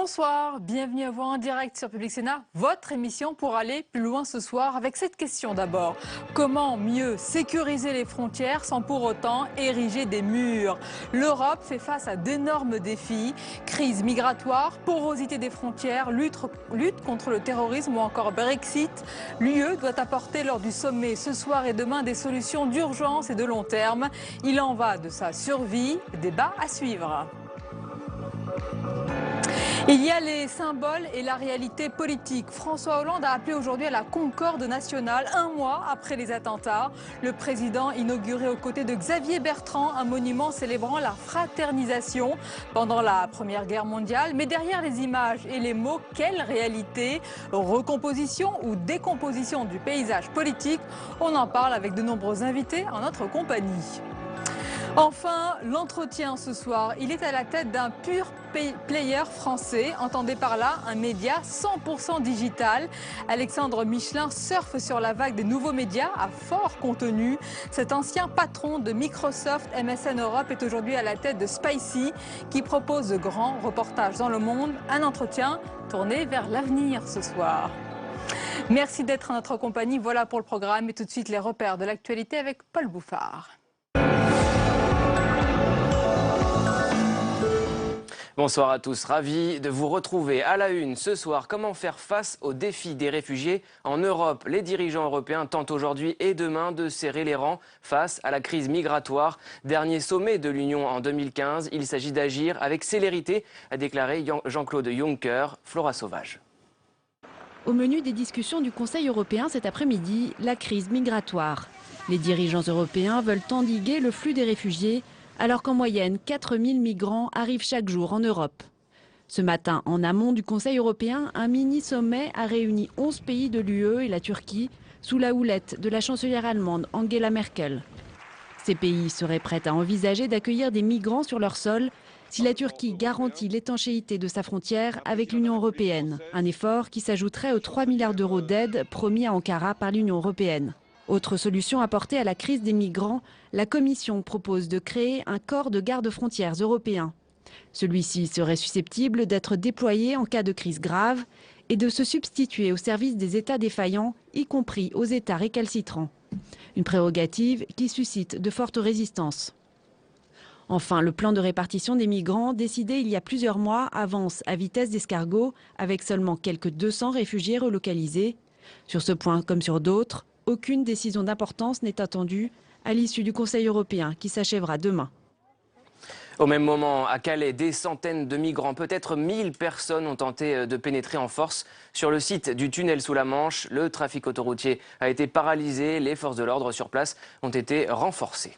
Bonsoir, bienvenue à vous en direct sur Public Sénat, votre émission pour aller plus loin ce soir avec cette question d'abord. Comment mieux sécuriser les frontières sans pour autant ériger des murs? L'Europe fait face à d'énormes défis, crise migratoire, porosité des frontières, lutte contre le terrorisme ou encore Brexit. L'UE doit apporter lors du sommet ce soir et demain des solutions d'urgence et de long terme. Il en va de sa survie, débat à suivre. Il y a les symboles et la réalité politique. François Hollande a appelé aujourd'hui à la concorde nationale, un mois après les attentats. Le président inaugurait aux côtés de Xavier Bertrand un monument célébrant la fraternisation pendant la Première Guerre mondiale. Mais derrière les images et les mots, quelle réalité? Recomposition ou décomposition du paysage politique? On en parle avec de nombreux invités en notre compagnie. Enfin, l'entretien ce soir, il est à la tête d'un pur player français, entendez par là un média 100% digital. Alexandre Michelin surfe sur la vague des nouveaux médias à fort contenu. Cet ancien patron de Microsoft MSN Europe est aujourd'hui à la tête de Spicy, qui propose de grands reportages dans le monde. Un entretien tourné vers l'avenir ce soir. Merci d'être en notre compagnie, voilà pour le programme et tout de suite les repères de l'actualité avec Paul Bouffard. Bonsoir à tous, ravi de vous retrouver à la une ce soir. Comment faire face aux défis des réfugiés en Europe? Les dirigeants européens tentent aujourd'hui et demain de serrer les rangs face à la crise migratoire. Dernier sommet de l'Union en 2015, il s'agit d'agir avec célérité, a déclaré Jean-Claude Juncker. Flora Sauvage. Au menu des discussions du Conseil européen cet après-midi, la crise migratoire. Les dirigeants européens veulent endiguer le flux des réfugiés, alors qu'en moyenne, 4000 migrants arrivent chaque jour en Europe. Ce matin, en amont du Conseil européen, un mini-sommet a réuni 11 pays de l'UE et la Turquie sous la houlette de la chancelière allemande Angela Merkel. Ces pays seraient prêts à envisager d'accueillir des migrants sur leur sol si la Turquie garantit l'étanchéité de sa frontière avec l'Union européenne. Un effort qui s'ajouterait aux 3 milliards d'euros d'aide promis à Ankara par l'Union européenne. Autre solution apportée à la crise des migrants, la Commission propose de créer un corps de garde-frontières européen. Celui-ci serait susceptible d'être déployé en cas de crise grave et de se substituer au service des États défaillants, y compris aux États récalcitrants. Une prérogative qui suscite de fortes résistances. Enfin, le plan de répartition des migrants, décidé il y a plusieurs mois, avance à vitesse d'escargot, avec seulement quelques 200 réfugiés relocalisés. Sur ce point, comme sur d'autres, aucune décision d'importance n'est attendue à l'issue du Conseil européen qui s'achèvera demain. Au même moment, à Calais, des centaines de migrants, peut-être 1000 personnes ont tenté de pénétrer en force sur le site du tunnel sous la Manche. Le trafic autoroutier a été paralysé, les forces de l'ordre sur place ont été renforcées.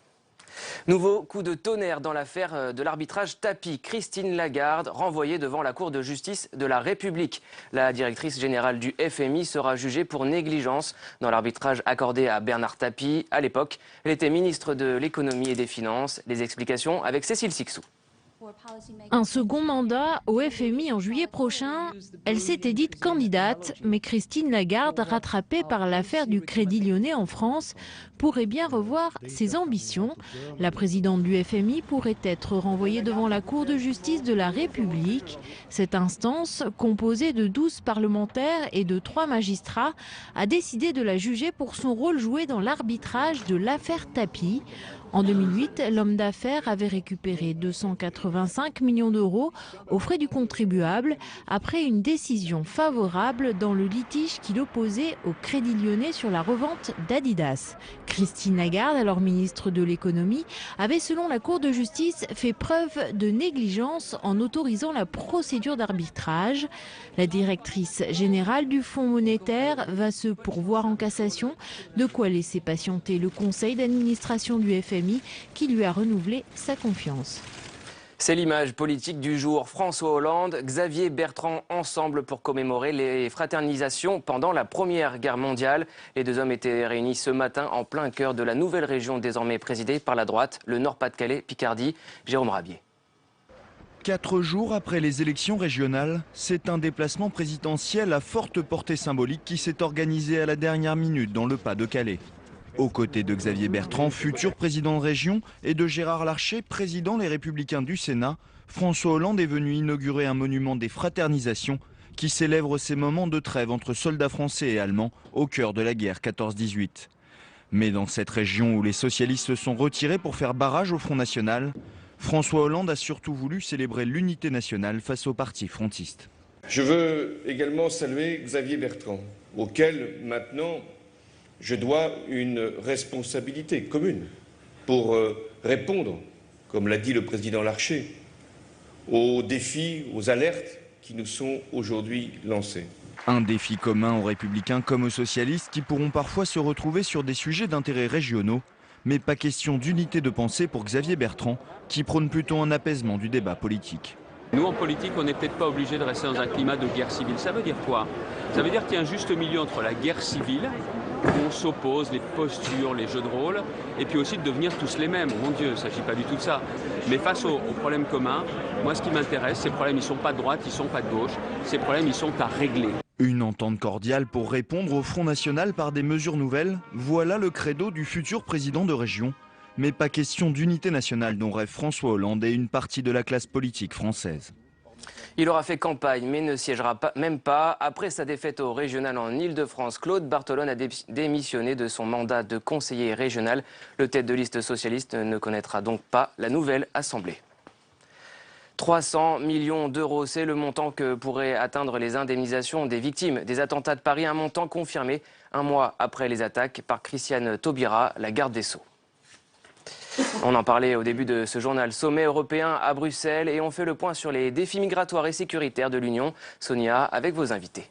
Nouveau coup de tonnerre dans l'affaire de l'arbitrage Tapie. Christine Lagarde, renvoyée devant la Cour de justice de la République. La directrice générale du FMI sera jugée pour négligence dans l'arbitrage accordé à Bernard Tapie. À l'époque, elle était ministre de l'économie et des finances. Les explications avec Cécile Sixou. Un second mandat au FMI en juillet prochain. Elle s'était dite candidate, mais Christine Lagarde, rattrapée par l'affaire du Crédit Lyonnais en France, pourrait bien revoir ses ambitions. La présidente du FMI pourrait être renvoyée devant la Cour de justice de la République. Cette instance, composée de 12 parlementaires et de 3 magistrats, a décidé de la juger pour son rôle joué dans l'arbitrage de l'affaire Tapie. En 2008, l'homme d'affaires avait récupéré 285 millions d'euros aux frais du contribuable après une décision favorable dans le litige qui l'opposait au Crédit Lyonnais sur la revente d'Adidas. Christine Lagarde, alors ministre de l'économie, avait selon la Cour de justice fait preuve de négligence en autorisant la procédure d'arbitrage. La directrice générale du Fonds monétaire va se pourvoir en cassation, de quoi laisser patienter le conseil d'administration du FMI qui lui a renouvelé sa confiance. C'est l'image politique du jour. François Hollande, Xavier Bertrand ensemble pour commémorer les fraternisations pendant la Première Guerre mondiale. Les deux hommes étaient réunis ce matin en plein cœur de la nouvelle région désormais présidée par la droite, le Nord-Pas-de-Calais-Picardie. Jérôme Rabier. 4 jours après les élections régionales, c'est un déplacement présidentiel à forte portée symbolique qui s'est organisé à la dernière minute dans le Pas-de-Calais. Aux côtés de Xavier Bertrand, futur président de région, et de Gérard Larcher, président Les Républicains du Sénat, François Hollande est venu inaugurer un monument des fraternisations qui célèbre ces moments de trêve entre soldats français et allemands au cœur de la guerre 14-18. Mais dans cette région où les socialistes se sont retirés pour faire barrage au Front National, François Hollande a surtout voulu célébrer l'unité nationale face au parti frontiste. Je veux également saluer Xavier Bertrand, auquel maintenant je dois une responsabilité commune pour répondre, comme l'a dit le président Larcher, aux défis, aux alertes qui nous sont aujourd'hui lancés. Un défi commun aux républicains comme aux socialistes qui pourront parfois se retrouver sur des sujets d'intérêt régionaux, mais pas question d'unité de pensée pour Xavier Bertrand, qui prône plutôt un apaisement du débat politique. Nous, en politique, on n'est peut-être pas obligé de rester dans un climat de guerre civile. Ça veut dire quoi? Ça veut dire qu'il y a un juste milieu entre la guerre civile, où on s'oppose, les postures, les jeux de rôle, et puis aussi de devenir tous les mêmes. Mon Dieu, il ne s'agit pas du tout de ça. Mais face aux problèmes communs, moi, ce qui m'intéresse, ces problèmes, ils ne sont pas de droite, ils ne sont pas de gauche. Ces problèmes, ils sont à régler. Une entente cordiale pour répondre au Front National par des mesures nouvelles, voilà le credo du futur président de région. Mais pas question d'unité nationale dont rêve François Hollande et une partie de la classe politique française. Il aura fait campagne mais ne siégera même pas. Après sa défaite au régional en Ile-de-France, Claude Barthelone a démissionné de son mandat de conseiller régional. Le tête de liste socialiste ne connaîtra donc pas la nouvelle assemblée. 300 millions d'euros, c'est le montant que pourraient atteindre les indemnisations des victimes des attentats de Paris. Un montant confirmé un mois après les attaques par Christiane Taubira, la garde des Sceaux. On en parlait au début de ce journal. Sommet européen à Bruxelles et on fait le point sur les défis migratoires et sécuritaires de l'Union. Sonia, avec vos invités.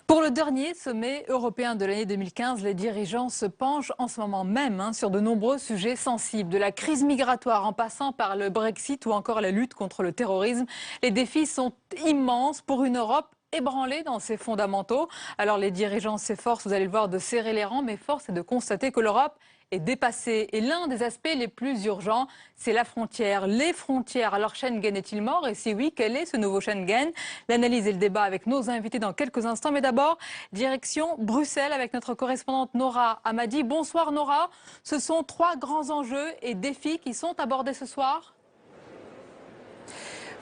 Pour le dernier sommet européen de l'année 2015, les dirigeants se penchent en ce moment même sur de nombreux sujets sensibles. De la crise migratoire en passant par le Brexit ou encore la lutte contre le terrorisme. Les défis sont immenses pour une Europe ébranlée dans ses fondamentaux. Alors les dirigeants s'efforcent, vous allez le voir, de serrer les rangs, mais force est de constater que l'Europe est dépassée. Et l'un des aspects les plus urgents, c'est la frontière. Les frontières. Alors Schengen est-il mort? Et si oui, quel est ce nouveau Schengen? L'analyse et le débat avec nos invités dans quelques instants. Mais d'abord, direction Bruxelles avec notre correspondante Nora Amadi. Bonsoir Nora. Ce sont 3 grands enjeux et défis qui sont abordés ce soir.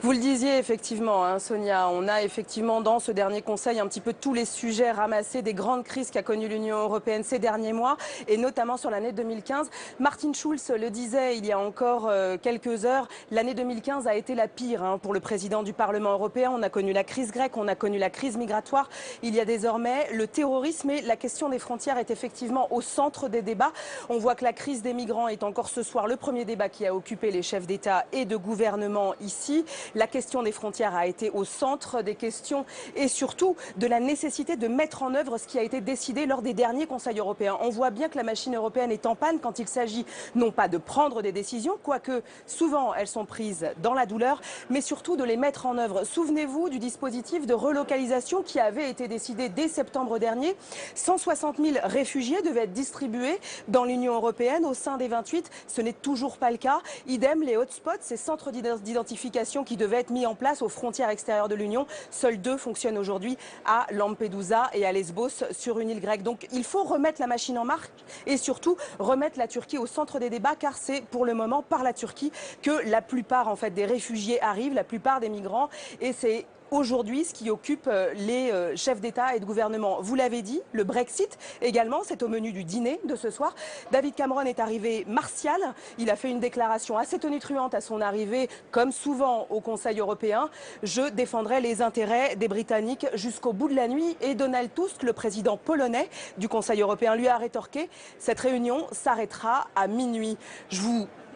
Vous le disiez effectivement, Sonia, on a effectivement dans ce dernier conseil un petit peu tous les sujets ramassés des grandes crises qu'a connues l'Union européenne ces derniers mois et notamment sur l'année 2015. Martin Schulz le disait il y a encore quelques heures, l'année 2015 a été la pire pour le président du Parlement européen. On a connu la crise grecque, on a connu la crise migratoire. Il y a désormais le terrorisme et la question des frontières est effectivement au centre des débats. On voit que la crise des migrants est encore ce soir le premier débat qui a occupé les chefs d'État et de gouvernement ici. La question des frontières a été au centre des questions et surtout de la nécessité de mettre en œuvre ce qui a été décidé lors des derniers conseils européens. On voit bien que la machine européenne est en panne quand il s'agit non pas de prendre des décisions, quoique souvent elles sont prises dans la douleur, mais surtout de les mettre en œuvre. Souvenez-vous du dispositif de relocalisation qui avait été décidé dès septembre dernier. 160 000 réfugiés devaient être distribués dans l'Union européenne au sein des 28. Ce n'est toujours pas le cas. Idem, les hotspots, ces centres d'identification qui devaient être mis en place aux frontières extérieures de l'Union. Seuls 2 fonctionnent aujourd'hui à Lampedusa et à Lesbos sur une île grecque. Donc il faut remettre la machine en marche et surtout remettre la Turquie au centre des débats car c'est pour le moment par la Turquie que la plupart en fait des réfugiés arrivent, la plupart des migrants et c'est aujourd'hui ce qui occupe les chefs d'État et de gouvernement. Vous l'avez dit, le Brexit également, c'est au menu du dîner de ce soir. David Cameron est arrivé martial. Il a fait une déclaration assez tonitruante à son arrivée, comme souvent au Conseil européen. Je défendrai les intérêts des Britanniques jusqu'au bout de la nuit. Et Donald Tusk, le président polonais du Conseil européen, lui a rétorqué « Cette réunion s'arrêtera à minuit ».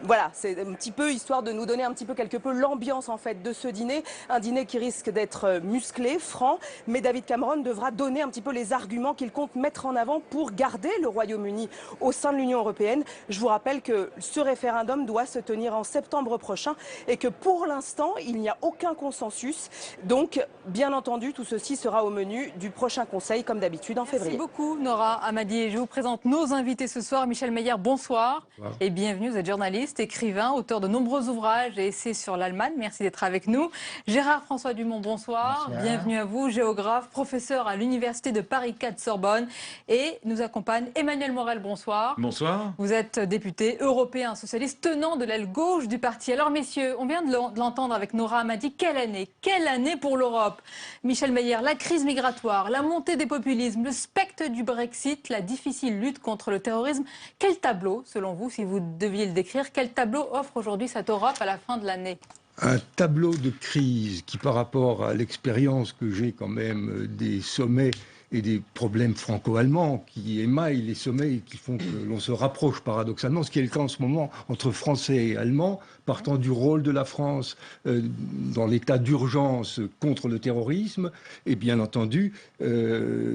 Voilà, c'est un petit peu histoire de nous donner un petit peu quelque peu l'ambiance en fait de ce dîner, un dîner qui risque d'être musclé, franc, mais David Cameron devra donner un petit peu les arguments qu'il compte mettre en avant pour garder le Royaume-Uni au sein de l'Union européenne. Je vous rappelle que ce référendum doit se tenir en septembre prochain et que pour l'instant, il n'y a aucun consensus. Donc, bien entendu, tout ceci sera au menu du prochain conseil comme d'habitude en février. Merci beaucoup Nora Amadi. Je vous présente nos invités ce soir. Michel Meyer, bonsoir. Et bienvenue, vous êtes journaliste. journaliste, écrivain, auteur de nombreux ouvrages et essais sur l'Allemagne. Merci d'être avec nous. Gérard-François Dumont, bonsoir. Bienvenue à vous, géographe, professeur à l'Université de Paris 4 Sorbonne. Et nous accompagne Emmanuel Morel, bonsoir. Bonsoir. Vous êtes député européen socialiste, tenant de l'aile gauche du parti. Alors messieurs, on vient de l'entendre avec Nora Hamadi. Quelle année pour l'Europe. Michel Meyer, la crise migratoire, la montée des populismes, le spectre du Brexit, la difficile lutte contre le terrorisme. Quel tableau, selon vous, si vous deviez le décrire, quel tableau offre aujourd'hui cette Europe à la fin de l'année ? Un tableau de crise qui, par rapport à l'expérience que j'ai quand même des sommets et des problèmes franco-allemands qui émaillent les sommets et qui font que l'on se rapproche paradoxalement, ce qui est le cas en ce moment entre Français et Allemands, partant du rôle de la France dans l'état d'urgence contre le terrorisme, et bien entendu,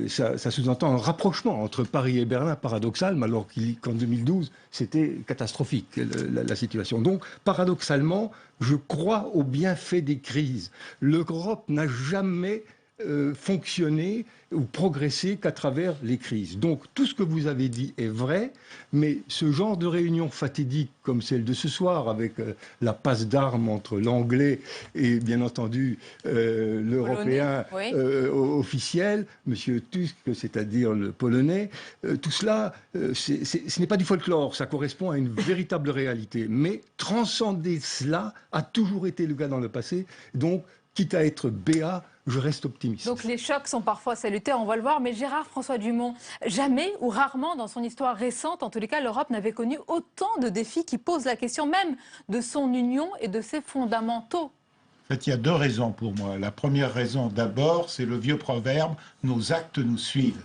ça sous-entend un rapprochement entre Paris et Berlin paradoxal, alors qu'en 2012, c'était catastrophique, la situation. Donc, paradoxalement, je crois au bienfait des crises. L'Europe n'a jamais fonctionner ou progresser qu'à travers les crises. Donc tout ce que vous avez dit est vrai, mais ce genre de réunion fatidique comme celle de ce soir, avec la passe d'armes entre l'anglais et bien entendu l'européen officiel, M. Tusk, c'est-à-dire le polonais, tout cela, ce n'est pas du folklore, ça correspond à une véritable réalité. Mais transcender cela a toujours été le cas dans le passé, donc quitte à être béat, je reste optimiste. Donc les chocs sont parfois salutaires, on va le voir, mais Gérard-François Dumont, jamais ou rarement dans son histoire récente, en tous les cas, l'Europe n'avait connu autant de défis qui posent la question même de son union et de ses fondamentaux. En fait, il y a deux raisons pour moi. La première raison, d'abord, c'est le vieux proverbe « nos actes nous suivent ».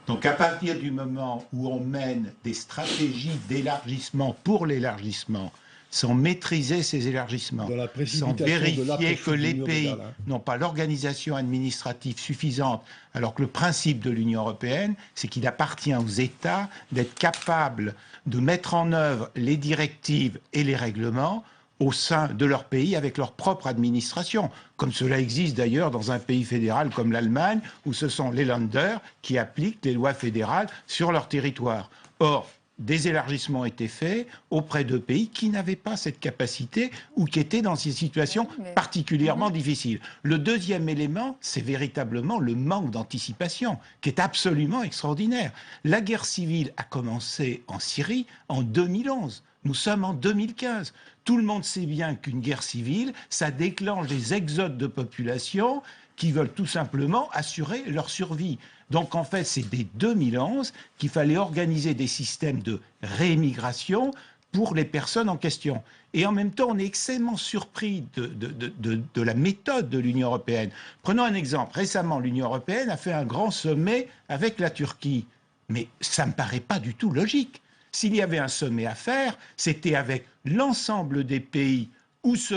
Donc à partir du moment où on mène des stratégies d'élargissement pour l'élargissement, sans maîtriser ces élargissements, sans vérifier que les pays n'ont pas l'organisation administrative suffisante, alors que le principe de l'Union européenne, c'est qu'il appartient aux États d'être capables de mettre en œuvre les directives et les règlements au sein de leur pays avec leur propre administration, comme cela existe d'ailleurs dans un pays fédéral comme l'Allemagne, où ce sont les Länder qui appliquent les lois fédérales sur leur territoire. Or, des élargissements étaient faits auprès de pays qui n'avaient pas cette capacité ou qui étaient dans ces situations particulièrement difficiles. Le deuxième élément, c'est véritablement le manque d'anticipation, qui est absolument extraordinaire. La guerre civile a commencé en Syrie en 2011. Nous sommes en 2015. Tout le monde sait bien qu'une guerre civile, ça déclenche des exodes de population qui veulent tout simplement assurer leur survie. Donc en fait, c'est dès 2011 qu'il fallait organiser des systèmes de réémigration pour les personnes en question. Et en même temps, on est extrêmement surpris de la méthode de l'Union européenne. Prenons un exemple. Récemment, l'Union européenne a fait un grand sommet avec la Turquie. Mais ça ne me paraît pas du tout logique. S'il y avait un sommet à faire, c'était avec l'ensemble des pays où se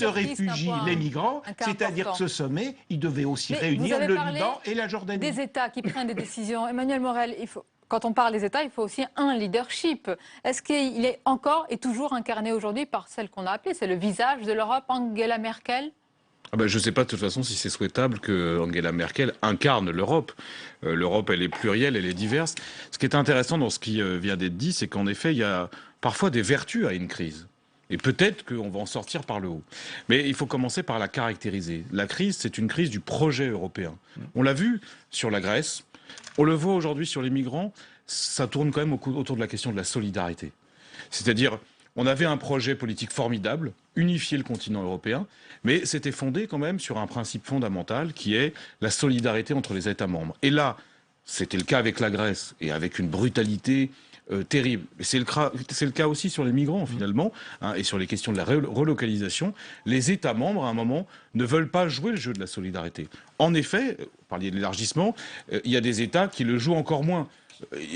réfugient les migrants, c'est-à-dire que ce sommet, il devait aussi réunir le Liban et la Jordanie. Des États qui prennent des décisions. Emmanuel Morel, quand on parle des États, il faut aussi un leadership. Est-ce qu'il est encore et toujours incarné aujourd'hui par celle qu'on a appelée, c'est le visage de l'Europe, Angela Merkel ? Je ne sais pas de toute façon si c'est souhaitable que Angela Merkel incarne l'Europe. L'Europe, elle est plurielle, elle est diverse. Ce qui est intéressant dans ce qui vient d'être dit, c'est qu'en effet, il y a parfois des vertus à une crise. Et peut-être qu'on va en sortir par le haut. Mais il faut commencer par la caractériser. La crise, c'est une crise du projet européen. On l'a vu sur la Grèce, on le voit aujourd'hui sur les migrants, ça tourne quand même autour de la question de la solidarité. C'est-à-dire, on avait un projet politique formidable, unifier le continent européen, mais c'était fondé quand même sur un principe fondamental qui est la solidarité entre les États membres. Et là, c'était le cas avec la Grèce, et avec une brutalité terrible. C'est le cas aussi sur les migrants, finalement, et sur les questions de la relocalisation. Les États membres, à un moment, ne veulent pas jouer le jeu de la solidarité. En effet, vous parliez de l'élargissement, il y a des États qui le jouent encore moins.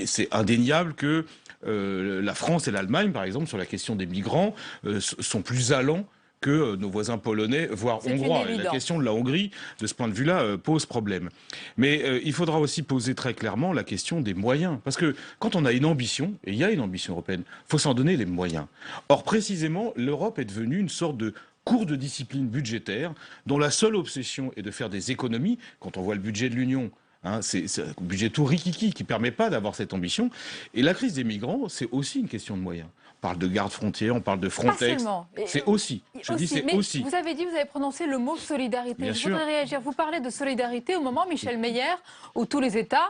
C'est indéniable que la France et l'Allemagne, par exemple, sur la question des migrants, sont plus allants que nos voisins polonais, voire hongrois. Et la question de la Hongrie, de ce point de vue-là, pose problème. Mais il faudra aussi poser très clairement la question des moyens. Parce que quand on a une ambition, et il y a une ambition européenne, il faut s'en donner les moyens. Or, précisément, l'Europe est devenue une sorte de cours de discipline budgétaire dont la seule obsession est de faire des économies. Quand on voit le budget de l'Union, c'est un budget tout rikiki qui ne permet pas d'avoir cette ambition. Et la crise des migrants, c'est aussi une question de moyens. parle de garde-frontières, on parle de Pas Frontex. seulement. C'est aussi. Je dis c'est Mais aussi. vous avez dit, vous avez prononcé le mot solidarité. Bien Je sûr. voudrais réagir. Vous parlez de solidarité au moment, Michel Meyer, où tous les États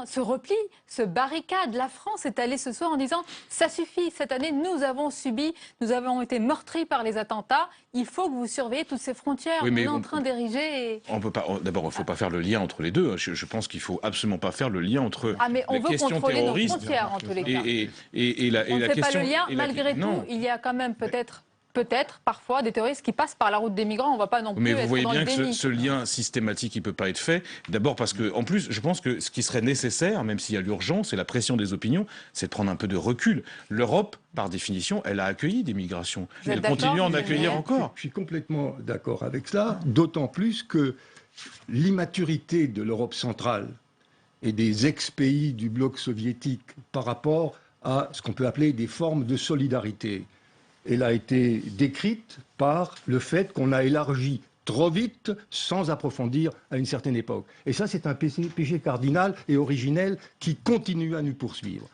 se replient, se barricadent. La France est allée ce soir en disant ça suffit, cette année nous avons été meurtris par les attentats, il faut que vous surveillez toutes ces frontières. Oui, on mais est en train d'ériger. On peut pas. D'abord, il ne faut pas faire le lien entre les deux. Je pense qu'il faut absolument pas faire le lien entre Mais on les veut questions contrôler nos terroristes frontières en tous les cas. et la On ne fait question. pas le lien. Malgré tout, il y a quand même peut-être parfois des terroristes qui passent par la route des migrants. On ne va pas non plus Mais être vous voyez dans bien le que déni. ce lien systématique, il ne peut pas être fait. D'abord parce que, en plus, je pense que ce qui serait nécessaire, même s'il y a l'urgence et la pression des opinions, c'est de prendre un peu de recul. L'Europe, par définition, elle a accueilli des migrations. Vous êtes Elle continue à en d'accord, accueillir encore. Je suis complètement d'accord avec cela, d'autant plus que l'immaturité de l'Europe centrale et des ex-pays du bloc soviétique par rapport à ce qu'on peut appeler des formes de solidarité, elle a été décrite par le fait qu'on a élargi trop vite sans approfondir à une certaine époque. Et ça, c'est un péché cardinal et originel qui continue à nous poursuivre.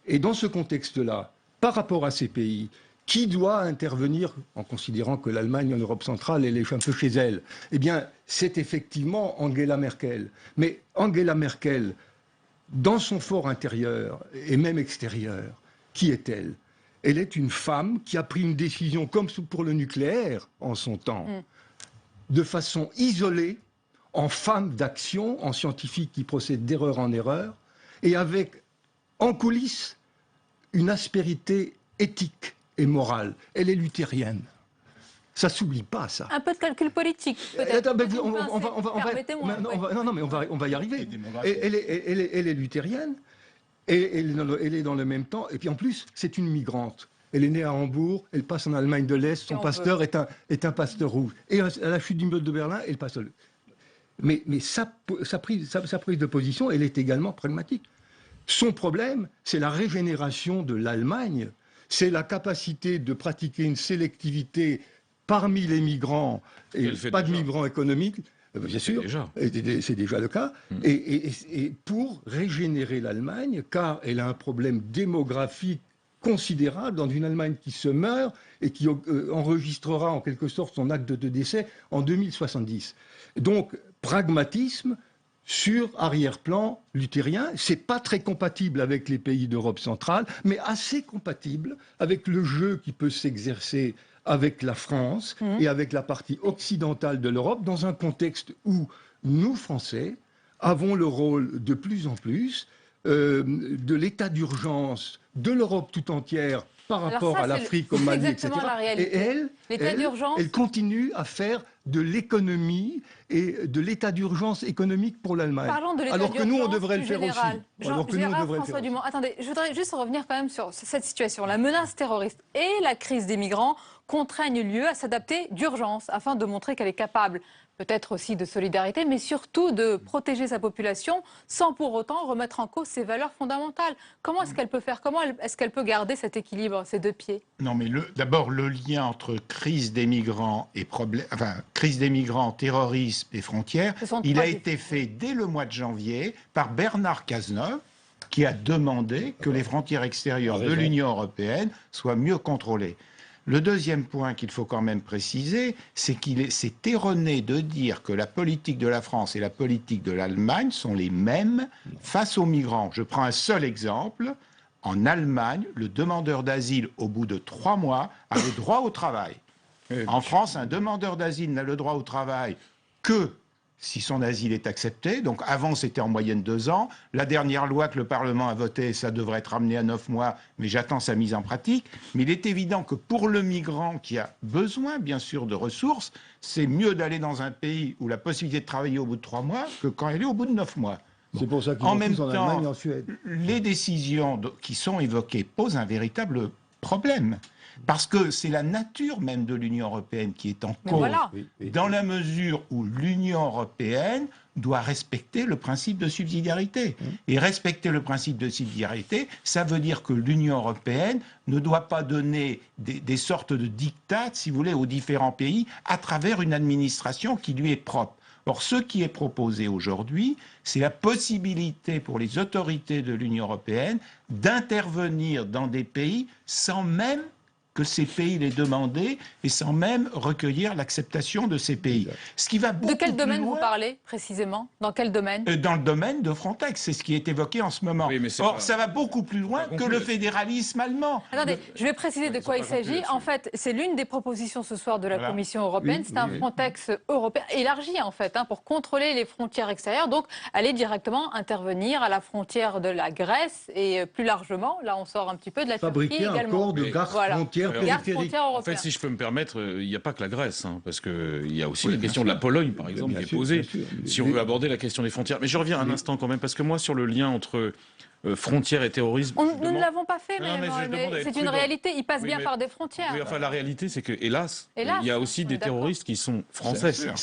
Et dans ce contexte-là, par rapport à ces pays, qui doit intervenir en considérant que l'Allemagne en Europe centrale, elle est un peu chez elle? Eh bien, c'est effectivement Angela Merkel. Mais Angela Merkel, dans son fort intérieur et même extérieur, qui est-elle? Elle est une femme qui a pris une décision, comme pour le nucléaire en son temps, de façon isolée, en femme d'action, en scientifique qui procède d'erreur en erreur, et avec en coulisses une aspérité éthique et morale. Elle est luthérienne. Ça s'oublie pas, ça. Un peu de calcul politique, peut-être. Attends, mais Peut-être on une va, pincée. Permettez-moi. on va y arriver. Elle est luthérienne, et elle est dans le même temps. Et puis en plus, c'est une migrante. Elle est née à Hambourg, elle passe en Allemagne de l'Est, son pasteur est un pasteur rouge. Et à la chute du mur de Berlin, elle passe. Mais sa prise de position, elle est également pragmatique. Son problème, c'est la régénération de l'Allemagne, c'est la capacité de pratiquer une sélectivité parmi les migrants, et pas de migrants économiques, bien sûr, c'est déjà le cas, et pour régénérer l'Allemagne, car elle a un problème démographique considérable dans une Allemagne qui se meurt et qui enregistrera en quelque sorte son acte de décès en 2070. Donc, pragmatisme sur arrière-plan luthérien, c'est pas très compatible avec les pays d'Europe centrale, mais assez compatible avec le jeu qui peut s'exercer avec la France et avec la partie occidentale de l'Europe, dans un contexte où nous, Français, avons le rôle de plus en plus de l'état d'urgence de l'Europe tout entière par rapport à l'Afrique, au Mali, etc. Et elle continue à faire de l'économie et de l'état d'urgence économique pour l'Allemagne. Alors que nous, on devrait le faire aussi. Alors que nous, on devrait le faire aussi. Attendez, je voudrais juste revenir quand même sur cette situation. La menace terroriste et la crise des migrants contraignent l'UE à s'adapter d'urgence afin de montrer qu'elle est capable peut-être aussi de solidarité, mais surtout de protéger sa population sans pour autant remettre en cause ses valeurs fondamentales. Comment est-ce qu'elle peut faire? Comment est-ce qu'elle peut garder cet équilibre, ces deux pieds? Non, mais d'abord, le lien entre crise des migrants et crise des migrants, terrorisme et frontières, il a été fait dès le mois de janvier par Bernard Cazeneuve, qui a demandé que les frontières extérieures de l'Union européenne soient mieux contrôlées. Le deuxième point qu'il faut quand même préciser, c'est c'est erroné de dire que la politique de la France et la politique de l'Allemagne sont les mêmes face aux migrants. Je prends un seul exemple. En Allemagne, le demandeur d'asile, au bout de 3 mois, a le droit au travail. En France, un demandeur d'asile n'a le droit au travail que si son asile est accepté. Donc avant, c'était en moyenne 2 ans. La dernière loi que le Parlement a votée, ça devrait être ramené à 9 mois, mais j'attends sa mise en pratique. Mais il est évident que pour le migrant qui a besoin, bien sûr, de ressources, c'est mieux d'aller dans un pays où la possibilité de travailler au bout de 3 mois que quand elle est au bout de 9 mois. C'est pour ça qu'ils en vont même tous en temps, Allemagne et en Suède. Les décisions qui sont évoquées posent un véritable problème. Parce que c'est la nature même de l'Union européenne qui est en cause, voilà. Dans la mesure où l'Union européenne doit respecter le principe de subsidiarité. Et respecter le principe de subsidiarité, ça veut dire que l'Union européenne ne doit pas donner des sortes de diktats, si vous voulez, aux différents pays à travers une administration qui lui est propre. Or, ce qui est proposé aujourd'hui, c'est la possibilité pour les autorités de l'Union européenne d'intervenir dans des pays sans même que ces pays les demandaient et sans même recueillir l'acceptation de ces pays. Ce qui va beaucoup De quel domaine plus loin, vous parlez précisément? Dans quel domaine? dans le domaine de Frontex, c'est ce qui est évoqué en ce moment. Oui, mais c'est Or, pas- ça va beaucoup plus loin que le fédéralisme allemand. Attendez, je vais préciser de quoi il s'agit. En fait, c'est l'une des propositions ce soir de la Voilà. Commission européenne. Oui, C'est un oui. Frontex européen élargi, en fait, pour contrôler les frontières extérieures. Donc, aller directement intervenir à la frontière de la Grèce et plus largement, là, on sort un petit peu de la Turquie Fabriquer un également. corps de garde-frontière Garde périphérique. frontière En européen. fait, si je peux me permettre, il n'y a pas que la Grèce, parce qu'il y a aussi Oui, la bien question sûr. de la Pologne, par exemple, Bien qui est sûr, posée, bien sûr. si on veut aborder la question des frontières. Mais je reviens un instant quand même, parce que moi, sur le lien entre frontières et terrorisme... je Nous ne demande- l'avons pas fait, Non, mais, mais je demande à être c'est une prudent. réalité. Ils passent Oui, bien mais- par des frontières. Oui, enfin, la réalité, c'est que, hélas, Hélas, il y a aussi on est des d'accord. terroristes qui sont français Ça-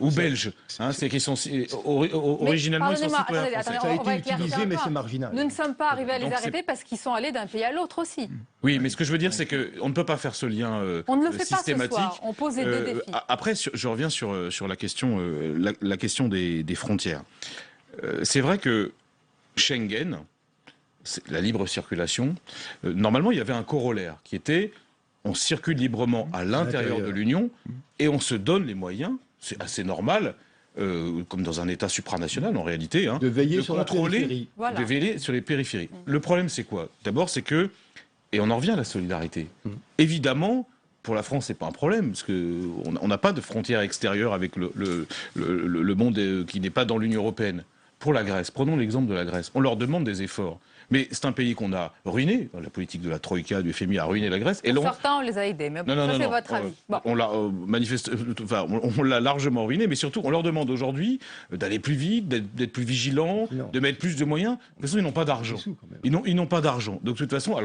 ou ça- belges, c'est qui sont originellement ils sont pardonnez-moi, citoyens attendez, français. attendez, Ça a on va été éclaircir utilisé, un mais point. c'est marginal. Nous ne sommes pas arrivés à les Donc, arrêter parce qu'ils sont allés d'un pays à l'autre aussi. Oui, mais ce que je veux dire, c'est qu'on ne peut pas faire ce lien On ne le fait pas ce systématique. soir. On pose les deux défis. Après, je reviens sur la question, la question des frontières. C'est vrai que Schengen, la libre circulation, normalement, il y avait un corollaire qui était on circule librement à l'intérieur de l'Union et on se donne les moyens, c'est assez normal, comme dans un État supranational en réalité, De veiller de sur la contrôler, périphérie. Voilà. de veiller sur les périphéries. Le problème, c'est quoi? D'abord, c'est que, et on en revient à la solidarité, évidemment, pour la France, c'est pas un problème, parce qu'on n'a pas de frontières extérieures avec le monde qui n'est pas dans l'Union européenne. Pour la Grèce, prenons l'exemple de la Grèce, on leur demande des efforts. Mais c'est un pays qu'on a ruiné, la politique de la Troïka, du FMI a ruiné la Grèce. Et Pour certains, on les a aidés, mais ça, c'est votre avis. Bon. On l'a on l'a largement ruiné, mais surtout, on leur demande aujourd'hui d'aller plus vite, d'être plus vigilants, de mettre plus de moyens. De toute façon, ils n'ont pas d'argent. Ils n'ont pas d'argent. Donc, de toute façon,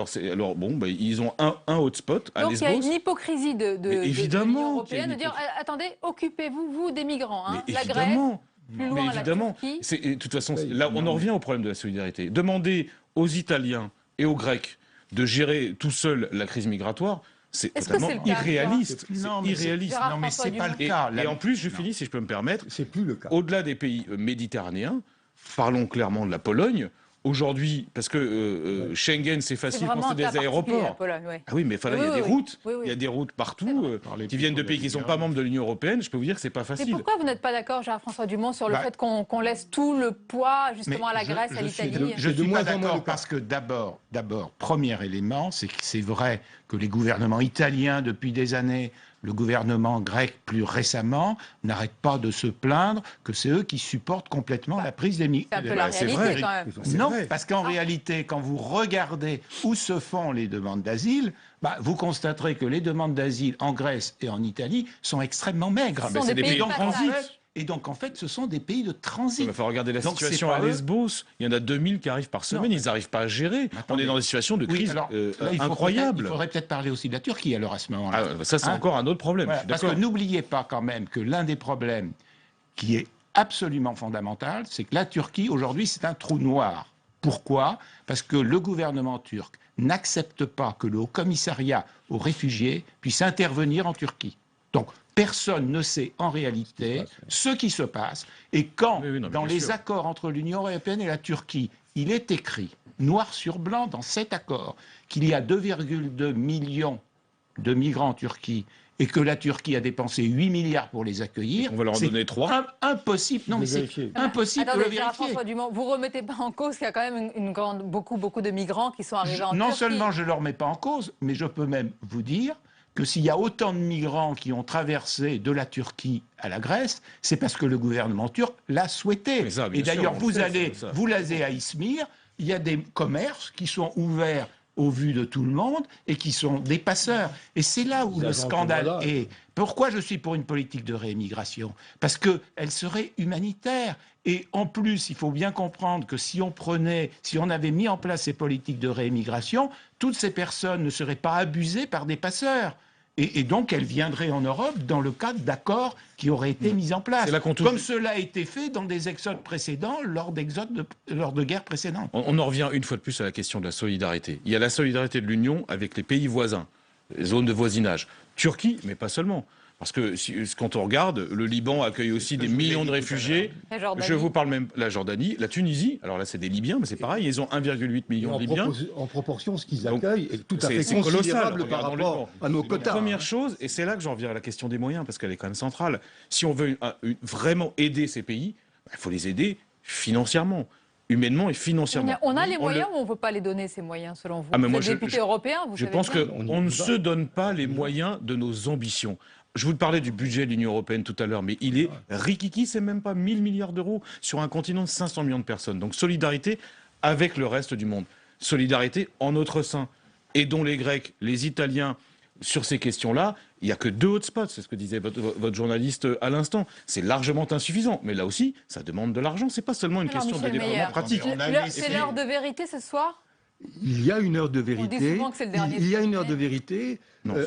ils ont un hotspot à Donc, Lesbos. il y a une hypocrisie de évidemment l'Union qu'il y a européenne une de dire attendez, occupez-vous, vous, des migrants. Mais la Grèce, évidemment. plus loin, Mais la évidemment, Turquie. de toute façon, là, on en revient au problème de la solidarité. Demander aux Italiens et aux Grecs de gérer tout seuls la crise migratoire, c'est Est-ce que totalement c'est le cas, irréaliste. Non, C'est mais irréaliste. Gérard Non, mais François c'est pas le Dumont. cas. Et en plus, je finis, si je peux me permettre, C'est plus le cas. au-delà des pays méditerranéens, parlons clairement de la Pologne. Aujourd'hui, parce que Schengen, c'est C'est facile vraiment quand un c'est cas des particulier, la aéroports. Pologne, oui. Ah oui, mais il y a Oui, des oui, routes. oui, oui. Il y a des routes partout qui viennent de pays qui ne sont pas membres de l'Union européenne. Je peux vous dire que c'est pas Mais facile. pourquoi vous n'êtes pas d'accord, Gérard-François Dumont, sur le Bah, fait qu'on laisse tout le poids justement à la Mais Grèce, à l'Italie? Je de suis moins pas en moins le d'accord cas. parce que d'abord, premier élément, c'est que c'est vrai que les gouvernements italiens depuis des années, le gouvernement grec plus récemment, n'arrêtent pas de se plaindre que c'est eux qui supportent complètement la prise des C'est un peu la c'est réalité vrai. quand même. C'est Non, vrai. parce qu'en réalité, quand vous regardez où se font les demandes d'asile, vous constaterez que les demandes d'asile en Grèce et en Italie sont extrêmement maigres. Ce sont des pays en de transit. passage. Et donc, en fait, ce sont des pays de transit. Il faut regarder la Donc, situation c'est à pas eux. Lesbos. Il y en a 2000 qui arrivent par semaine. Non. Ils n'arrivent pas à gérer. On Attendez. est dans des situations de Oui, crise alors, là, il incroyables. faudrait peut-être parler aussi de la Turquie, alors, à ce moment-là. Ah, ça, c'est Hein encore un autre problème. Voilà, je suis parce que d'accord. n'oubliez pas quand même que l'un des problèmes qui est absolument fondamental, c'est que la Turquie, aujourd'hui, c'est un trou noir. Pourquoi? Parce que le gouvernement turc n'accepte pas que le Haut-Commissariat aux réfugiés puisse intervenir en Turquie. Donc, personne ne sait en réalité ce qui se passe. Et quand, Oui, non, mais dans bien les sûr. accords entre l'Union européenne et la Turquie, il est écrit, noir sur blanc dans cet accord, qu'il y a 2,2 millions de migrants en Turquie et que la Turquie a dépensé 8 milliards pour les accueillir, On va leur en c'est donner 3. Impossible, non, De mais c'est vérifier. impossible de le Attendez, vérifier. Gérard-François Dumont, vous ne remettez pas en cause qu'il y a quand même beaucoup de migrants qui sont arrivés en Non Turquie. seulement je ne le remets pas en cause, mais je peux même vous dire que s'il y a autant de migrants qui ont traversé de la Turquie à la Grèce, c'est parce que le gouvernement turc l'a souhaité. Mais ça, bien Et d'ailleurs, sûr, on vous le sait, allez, ça. vous l'avez à Izmir, il y a des commerces qui sont ouverts au vu de tout le monde et qui sont des passeurs. Et c'est là où Des le agents de scandale voilà. est. Pourquoi je suis pour une politique de réémigration? Parce qu'elle serait humanitaire. Et en plus, il faut bien comprendre que si on avait mis en place ces politiques de réémigration, toutes ces personnes ne seraient pas abusées par des passeurs. Et donc, elles viendraient en Europe dans le cadre d'accords qui auraient été mis en place. C'est là qu'on touche- Comme cela a été fait dans des exodes précédents, lors de guerres précédentes. On en revient une fois de plus à la question de la solidarité. Il y a la solidarité de l'Union avec les pays voisins, les zones de voisinage. Turquie, mais pas seulement. Parce que quand on regarde, le Liban accueille aussi des millions de réfugiés. Je vous parle même la Jordanie, la Tunisie. Alors là, c'est des Libyens, mais c'est pareil. Ils ont 1,8 million de Libyens. En proportion, ce qu'ils accueillent est tout à fait considérable par rapport à nos quotas. Première chose, et c'est là que j'en viens à la question des moyens, parce qu'elle est quand même centrale. Si on veut vraiment aider ces pays, il faut les aider financièrement. Humainement et financièrement. On a les moyens ou on ne veut pas les donner, ces moyens, selon vous? Vous êtes député européen, vous savez. Je pense qu'on ne se donne pas les moyens de nos ambitions. Je vous parlais du budget de l'Union européenne tout à l'heure, mais il est rikiki, c'est même pas 1 000 milliards d'euros sur un continent de 500 millions de personnes. Donc solidarité avec le reste du monde. Solidarité en notre sein. Aidons les Grecs, les Italiens sur ces questions-là. Il n'y a que 2 hotspots, c'est ce que disait votre journaliste à l'instant. C'est largement insuffisant. Mais là aussi, ça demande de l'argent. C'est pas seulement une question de déploiement pratique. C'est l'heure de vérité ce soir? Il y a une heure de vérité. On dit souvent que c'est le dernier. Il y a une heure de vérité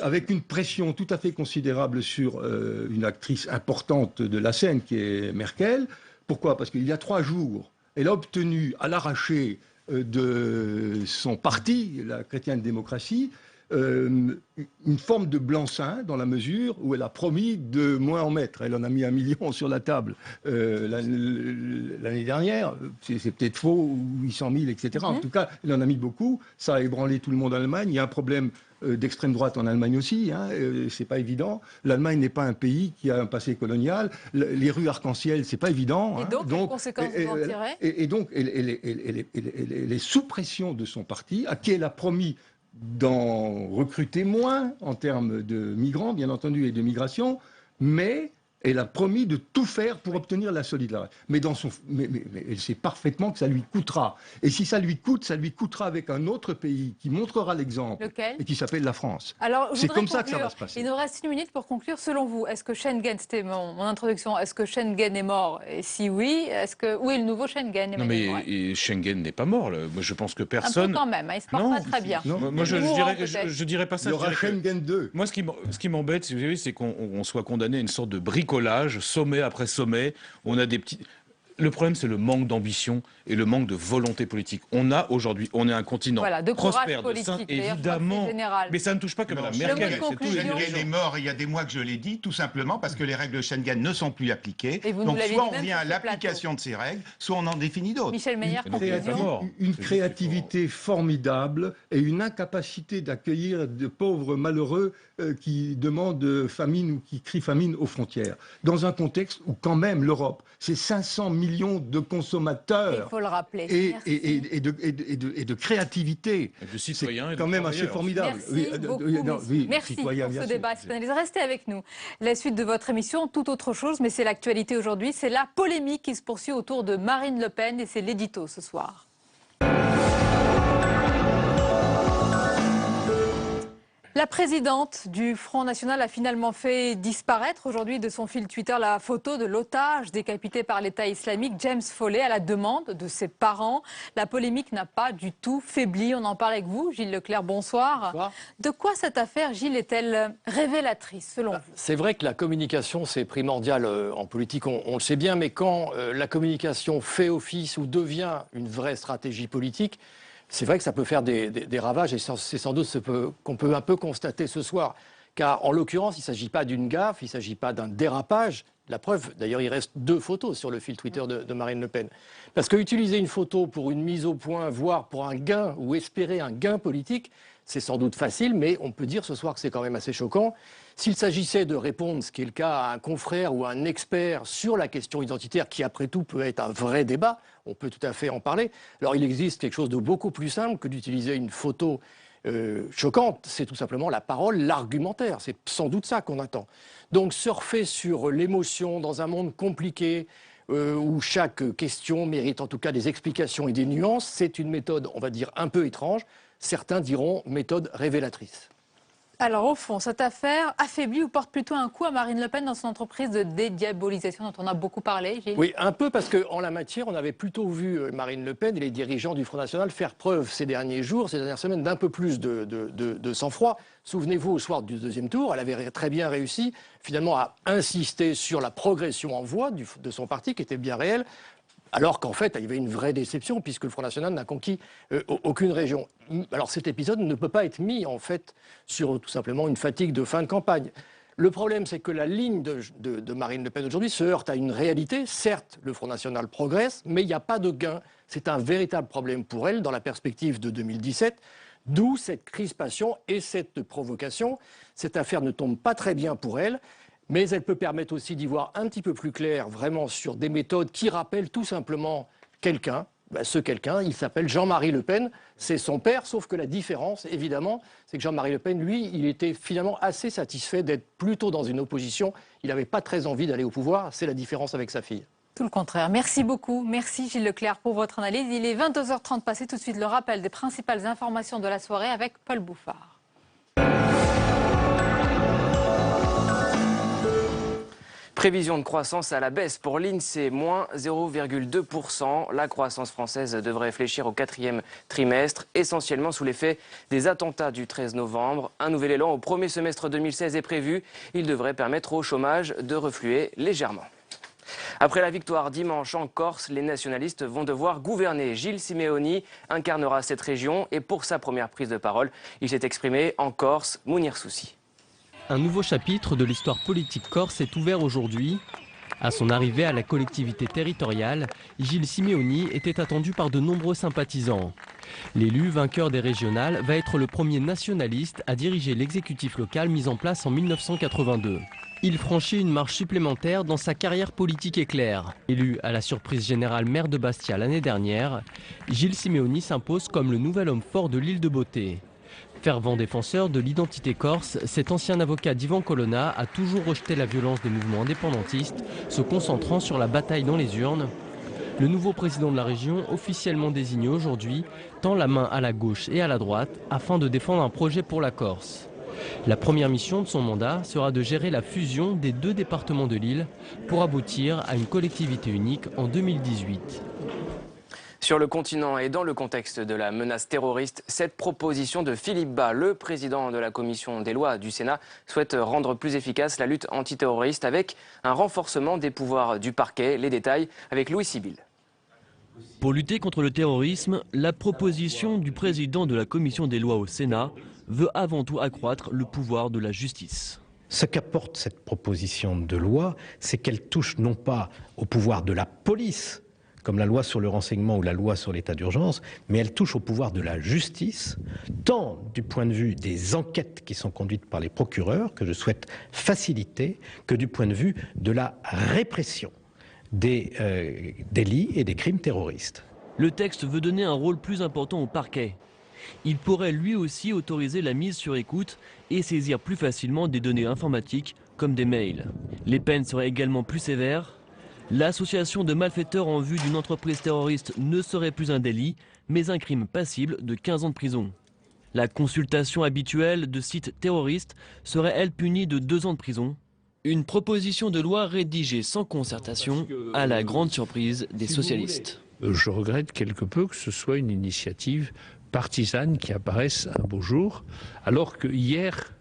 avec une pression tout à fait considérable sur une actrice importante de la scène qui est Merkel. Pourquoi? Parce qu'il y a 3 jours, elle a obtenu à l'arraché de son parti, la chrétienne démocratie, une forme de blanc-seing dans la mesure où elle a promis de moins en mettre. Elle en a mis 1 million sur la table l'année dernière. C'est peut-être faux, ou 800 000, etc. En tout cas, elle en a mis beaucoup. Ça a ébranlé tout le monde en Allemagne. Il y a un problème d'extrême droite en Allemagne aussi. C'est pas évident. L'Allemagne n'est pas un pays qui a un passé colonial. Les rues arc-en-ciel, c'est pas évident. Et donc, quelles conséquences vous en tirez? Et donc, elle est sous pression de son parti, à qui elle a promis d'en recruter moins en termes de migrants, bien entendu, et de migration, mais elle a promis de tout faire pour obtenir la solidarité. Mais elle sait parfaitement que ça lui coûtera. Et si ça lui coûte, ça lui coûtera avec un autre pays qui montrera l'exemple. Lequel? Et qui s'appelle la France. C'est comme ça que ça va se passer. Il nous reste 1 minute pour conclure. Selon vous, est-ce que Schengen, c'était mon introduction, est-ce que Schengen est mort? Et si oui, où est le nouveau Schengen? Non, mais Schengen n'est pas mort. Moi, je pense que personne... Un peu quand même, il se porte pas très bien. Non, moi, je dirais pas ça. Il y aura Schengen 2. Moi, ce qui m'embête, si vous savez, c'est qu'on soit condamné à une sorte de bricolage, sommet après sommet. On a des petits... Le problème, c'est le manque d'ambition et le manque de volonté politique. On a aujourd'hui, on est un continent prospère, de sain, évidemment. Mais ça ne touche pas que Mme Merkel. Schengen est mort il y a des mois que je l'ai dit, tout simplement parce que les règles de Schengen ne sont plus appliquées. Donc soit on vient à l'application de ces règles, soit on en définit d'autres. Michel Meyer, une créativité formidable et une incapacité d'accueillir de pauvres malheureux qui demandent famine ou qui crient famine aux frontières. Dans un contexte où quand même l'Europe, c'est 500 millions de consommateurs. Il faut le rappeler. Et de créativité. Et de citoyens. C'est quand même assez formidable. Merci pour ce débat. Restez avec nous. La suite de votre émission, tout autre chose, mais c'est l'actualité aujourd'hui. C'est la polémique qui se poursuit autour de Marine Le Pen et c'est l'édito ce soir. La présidente du Front National a finalement fait disparaître aujourd'hui de son fil Twitter la photo de l'otage décapité par l'État islamique, James Foley, à la demande de ses parents. La polémique n'a pas du tout faibli. On en parle avec vous, Gilles Leclerc, bonsoir. Bonsoir. De quoi cette affaire, Gilles, est-elle révélatrice, selon vous? C'est vrai que la communication, c'est primordial en politique, on le sait bien, mais quand la communication fait office ou devient une vraie stratégie politique, c'est vrai que ça peut faire des ravages et c'est sans doute ce qu'on peut un peu constater ce soir. Car en l'occurrence, il ne s'agit pas d'une gaffe, il ne s'agit pas d'un dérapage. La preuve, d'ailleurs, il reste 2 photos sur le fil Twitter de Marine Le Pen. Parce qu'utiliser une photo pour une mise au point, voire pour un gain ou espérer un gain politique, c'est sans doute facile, mais on peut dire ce soir que c'est quand même assez choquant. S'il s'agissait de répondre, ce qui est le cas, à un confrère ou à un expert sur la question identitaire, qui après tout peut être un vrai débat, on peut tout à fait en parler. Alors il existe quelque chose de beaucoup plus simple que d'utiliser une photo choquante, c'est tout simplement la parole, l'argumentaire. C'est sans doute ça qu'on attend. Donc surfer sur l'émotion dans un monde compliqué, où chaque question mérite en tout cas des explications et des nuances, c'est une méthode, on va dire, un peu étrange. Certains diront méthode révélatrice. Alors au fond, cette affaire affaiblit ou porte plutôt un coup à Marine Le Pen dans son entreprise de dédiabolisation dont on a beaucoup parlé, Gilles? Oui, un peu parce qu'en la matière, on avait plutôt vu Marine Le Pen et les dirigeants du Front National faire preuve ces derniers jours, ces dernières semaines, d'un peu plus de sang-froid. Souvenez-vous, au soir du 2e tour, elle avait très bien réussi finalement à insister sur la progression en voix de son parti qui était bien réelle. Alors qu'en fait, il y avait une vraie déception, puisque le Front National n'a conquis aucune région. Alors cet épisode ne peut pas être mis, en fait, sur tout simplement une fatigue de fin de campagne. Le problème, c'est que la ligne de Marine Le Pen aujourd'hui se heurte à une réalité. Certes, le Front National progresse, mais il n'y a pas de gain. C'est un véritable problème pour elle dans la perspective de 2017. D'où cette crispation et cette provocation. Cette affaire ne tombe pas très bien pour elle, mais elle peut permettre aussi d'y voir un petit peu plus clair vraiment sur des méthodes qui rappellent tout simplement quelqu'un. Ce quelqu'un, il s'appelle Jean-Marie Le Pen, c'est son père, sauf que la différence, évidemment, c'est que Jean-Marie Le Pen, lui, il était finalement assez satisfait d'être plutôt dans une opposition. Il n'avait pas très envie d'aller au pouvoir, c'est la différence avec sa fille. Tout le contraire. Merci beaucoup. Merci Gilles Leclerc pour votre analyse. Il est 22h30 passé. Tout de suite le rappel des principales informations de la soirée avec Paul Bouffard. Prévision de croissance à la baisse pour l'INSEE, moins 0,2%. La croissance française devrait fléchir au 4e trimestre, essentiellement sous l'effet des attentats du 13 novembre. Un nouvel élan au premier semestre 2016 est prévu. Il devrait permettre au chômage de refluer légèrement. Après la victoire dimanche en Corse, les nationalistes vont devoir gouverner. Gilles Simeoni incarnera cette région et pour sa première prise de parole, il s'est exprimé en Corse. Mounir Soussi. Un nouveau chapitre de l'histoire politique corse est ouvert aujourd'hui. À son arrivée à la collectivité territoriale, Gilles Simeoni était attendu par de nombreux sympathisants. L'élu vainqueur des régionales va être le premier nationaliste à diriger l'exécutif local mis en place en 1982. Il franchit une marche supplémentaire dans sa carrière politique éclair. Élu à la surprise générale maire de Bastia l'année dernière, Gilles Simeoni s'impose comme le nouvel homme fort de l'île de Beauté. Fervent défenseur de l'identité corse, cet ancien avocat d'Ivan Colonna a toujours rejeté la violence des mouvements indépendantistes, se concentrant sur la bataille dans les urnes. Le nouveau président de la région, officiellement désigné aujourd'hui, tend la main à la gauche et à la droite afin de défendre un projet pour la Corse. La première mission de son mandat sera de gérer la fusion des 2 départements de l'île pour aboutir à une collectivité unique en 2018. Sur le continent et dans le contexte de la menace terroriste, cette proposition de Philippe Bas, le président de la commission des lois du Sénat, souhaite rendre plus efficace la lutte antiterroriste avec un renforcement des pouvoirs du parquet. Les détails avec Louis Sibyl. Pour lutter contre le terrorisme, la proposition du président de la commission des lois au Sénat veut avant tout accroître le pouvoir de la justice. Ce qu'apporte cette proposition de loi, c'est qu'elle touche non pas au pouvoir de la police, comme la loi sur le renseignement ou la loi sur l'état d'urgence, mais elle touche au pouvoir de la justice, tant du point de vue des enquêtes qui sont conduites par les procureurs, que je souhaite faciliter, que du point de vue de la répression des délits et des crimes terroristes. Le texte veut donner un rôle plus important au parquet. Il pourrait lui aussi autoriser la mise sur écoute et saisir plus facilement des données informatiques comme des mails. Les peines seraient également plus sévères. L'association de malfaiteurs en vue d'une entreprise terroriste ne serait plus un délit, mais un crime passible de 15 ans de prison. La consultation habituelle de sites terroristes serait, elle, punie de 2 ans de prison. Une proposition de loi rédigée sans concertation, à la grande surprise des socialistes. Je regrette quelque peu que ce soit une initiative partisane qui apparaisse un beau jour, alors que hier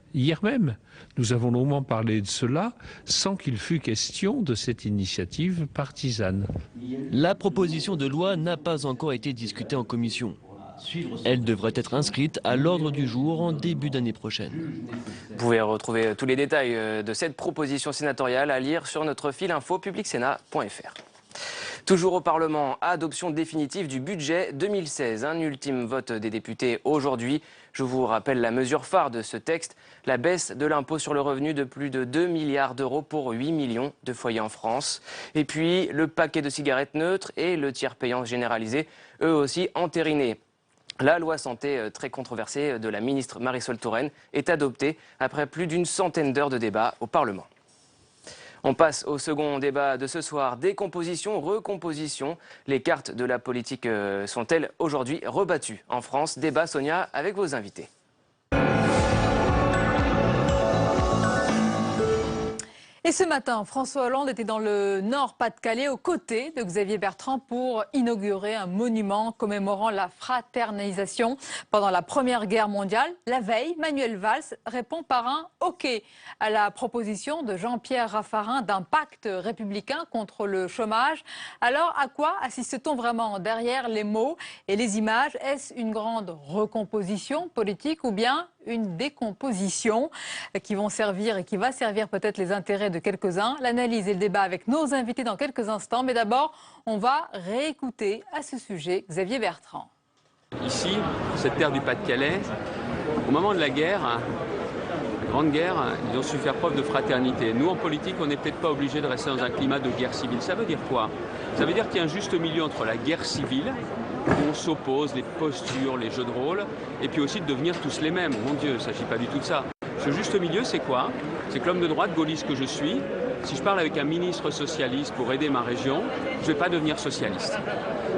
même, nous avons longuement parlé de cela sans qu'il fût question de cette initiative partisane. La proposition de loi n'a pas encore été discutée en commission. Elle devrait être inscrite à l'ordre du jour en début d'année prochaine. Vous pouvez retrouver tous les détails de cette proposition sénatoriale à lire sur notre fil info publicsénat.fr. Toujours au Parlement, adoption définitive du budget 2016. Un ultime vote des députés aujourd'hui. Je vous rappelle la mesure phare de ce texte, la baisse de l'impôt sur le revenu de plus de 2 milliards d'euros pour 8 millions de foyers en France. Et puis le paquet de cigarettes neutres et le tiers payant généralisé, eux aussi entérinés. La loi santé très controversée de la ministre Marisol Touraine est adoptée après plus d'une centaine d'heures de débat au Parlement. On passe au second débat de ce soir. Décomposition, recomposition. Les cartes de la politique sont-elles aujourd'hui rebattues en France? Débat, Sonia, avec vos invités. Et ce matin, François Hollande était dans le Nord-Pas-de-Calais aux côtés de Xavier Bertrand pour inaugurer un monument commémorant la fraternisation pendant la Première Guerre mondiale. La veille, Manuel Valls répond par un OK à la proposition de Jean-Pierre Raffarin d'un pacte républicain contre le chômage. Alors, à quoi assiste-t-on vraiment derrière les mots et les images? Est-ce une grande recomposition politique ou bien une décomposition qui vont servir et qui va servir peut-être les intérêts de quelques-uns? L'analyse et le débat avec nos invités dans quelques instants. Mais d'abord, on va réécouter à ce sujet Xavier Bertrand. Ici, cette terre du Pas-de-Calais, au moment de la guerre, la Grande Guerre, ils ont su faire preuve de fraternité. Nous, en politique, on n'est peut-être pas obligé de rester dans un climat de guerre civile. Ça veut dire quoi? Ça veut dire qu'il y a un juste milieu entre la guerre civile, où on s'oppose, les postures, les jeux de rôle, et puis aussi de devenir tous les mêmes. Mon Dieu, il ne s'agit pas du tout de ça. Ce juste milieu, c'est quoi? C'est que l'homme de droite, gaulliste que je suis, si je parle avec un ministre socialiste pour aider ma région, je ne vais pas devenir socialiste.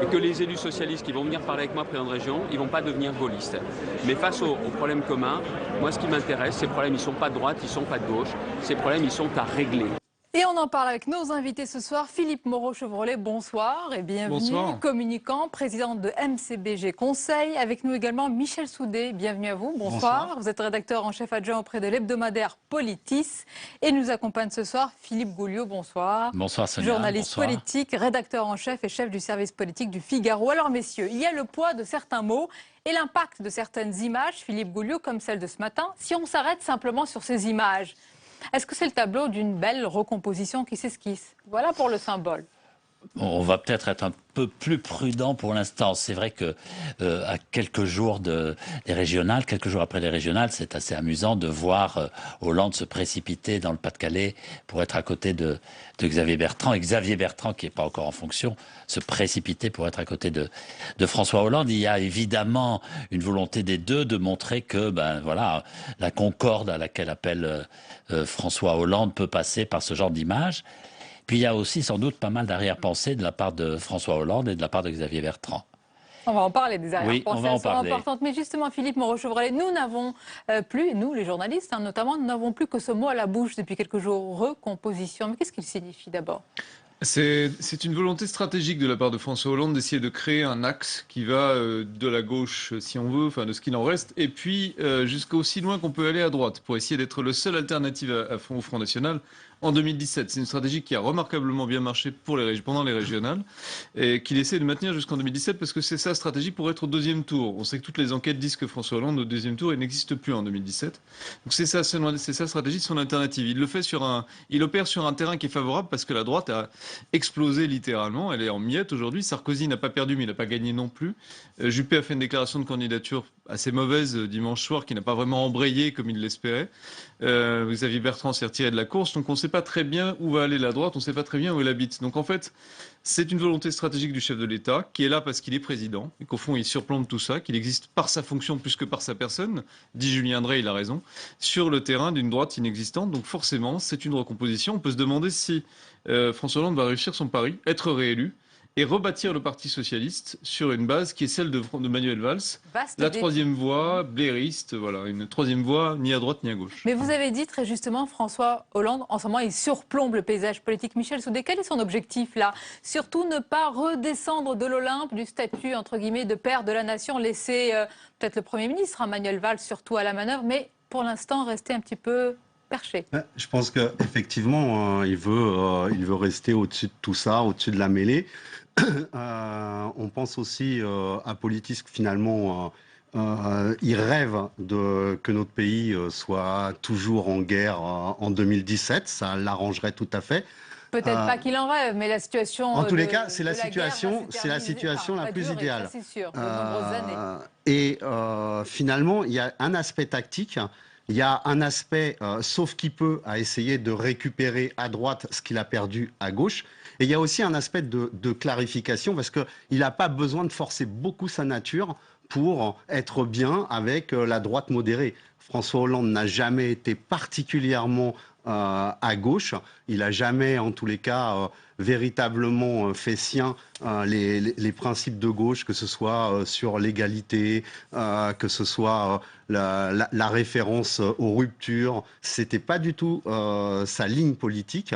Et que les élus socialistes qui vont venir parler avec moi, président de région, ils ne vont pas devenir gaullistes. Mais face aux problèmes communs, moi ce qui m'intéresse, ces problèmes, ils ne sont pas de droite, ils ne sont pas de gauche. Ces problèmes, ils sont à régler. Et on en parle avec nos invités ce soir. Philippe Moreau-Chevrolet, bonsoir et bienvenue. Bonsoir. Communicant, président de MCBG Conseil. Avec nous également Michel Soudet, bienvenue à vous. Bonsoir. Vous êtes rédacteur en chef adjoint auprès de l'hebdomadaire Politis. Et nous accompagne ce soir Philippe Gouliot, bonsoir. Bonsoir Sonia. Journaliste politique, rédacteur en chef et chef du service politique du Figaro. Alors messieurs, il y a le poids de certains mots et l'impact de certaines images, Philippe Gouliot, comme celle de ce matin. Si on s'arrête simplement sur ces images, est-ce que c'est le tableau d'une belle recomposition qui s'esquisse? Voilà pour le symbole. On va peut-être être un peu plus prudent pour l'instant. C'est vrai que à quelques jours des régionales, quelques jours après les régionales, c'est assez amusant de voir Hollande se précipiter dans le Pas-de-Calais pour être à côté de Xavier Bertrand. Et Xavier Bertrand, qui n'est pas encore en fonction, se précipiter pour être à côté de François Hollande. Il y a évidemment une volonté des deux de montrer que voilà, la concorde à laquelle appelle François Hollande peut passer par ce genre d'image. Puis il y a aussi sans doute pas mal d'arrière-pensées de la part de François Hollande et de la part de Xavier Bertrand. On va en parler des arrière-pensées, oui, on va en parler. Importantes. Mais justement, Philippe Moreau-Chevrolet, nous n'avons plus, nous les journalistes notamment, nous n'avons plus que ce mot à la bouche depuis quelques jours, recomposition. Mais qu'est-ce qu'il signifie d'abord? C'est une volonté stratégique de la part de François Hollande d'essayer de créer un axe qui va de la gauche, si on veut, enfin de ce qu'il en reste, et puis jusqu'aussi loin qu'on peut aller à droite, pour essayer d'être le seul alternative au Front National en 2017. C'est une stratégie qui a remarquablement bien marché pendant les régionales et qu'il essaie de maintenir jusqu'en 2017 parce que c'est sa stratégie pour être au deuxième tour. On sait que toutes les enquêtes disent que François Hollande au deuxième tour il n'existe plus en 2017. Donc c'est sa stratégie, son alternative. Il opère sur un terrain qui est favorable parce que la droite a explosé littéralement. Elle est en miettes aujourd'hui. Sarkozy n'a pas perdu mais il n'a pas gagné non plus. Juppé a fait une déclaration de candidature assez mauvaise dimanche soir qui n'a pas vraiment embrayé comme il l'espérait. Xavier Bertrand s'est retiré de la course, donc on ne sait pas très bien où va aller la droite, on ne sait pas très bien où elle habite. Donc en fait, c'est une volonté stratégique du chef de l'État qui est là parce qu'il est président et qu'au fond il surplombe tout ça, qu'il existe par sa fonction plus que par sa personne, dit Julien Drey, il a raison, sur le terrain d'une droite inexistante. Donc forcément, c'est une recomposition. On peut se demander si François Hollande va réussir son pari, être réélu et rebâtir le Parti socialiste sur une base qui est celle de Manuel Valls, la troisième voie, blairiste, voilà, une troisième voie ni à droite ni à gauche. Mais vous avez dit très justement, François Hollande, en ce moment, il surplombe le paysage politique. Michel Soudet, quel est son objectif là? Surtout ne pas redescendre de l'Olympe, du statut, entre guillemets, de père de la nation, laisser peut-être le Premier ministre, Manuel Valls, surtout à la manœuvre, mais pour l'instant, rester un petit peu perché. Je pense qu'effectivement, il veut rester au-dessus de tout ça, au-dessus de la mêlée. On pense aussi à Politis que finalement il rêve que notre pays soit toujours en guerre en 2017, ça l'arrangerait tout à fait. Peut-être pas qu'il en rêve, mais la situation. En tous les cas, c'est la situation la plus idéale. C'est sûr, de nombreuses années. Et finalement, il y a un aspect tactique. Il y a un aspect, sauf qui peut, à essayer de récupérer à droite ce qu'il a perdu à gauche. Et il y a aussi un aspect de clarification, parce qu'il n'a pas besoin de forcer beaucoup sa nature pour être bien avec la droite modérée. François Hollande n'a jamais été particulièrement à gauche. Il n'a jamais, en tous les cas, véritablement fait sien les principes de gauche, que ce soit sur l'égalité, que ce soit la référence aux ruptures. C'était pas du tout sa ligne politique.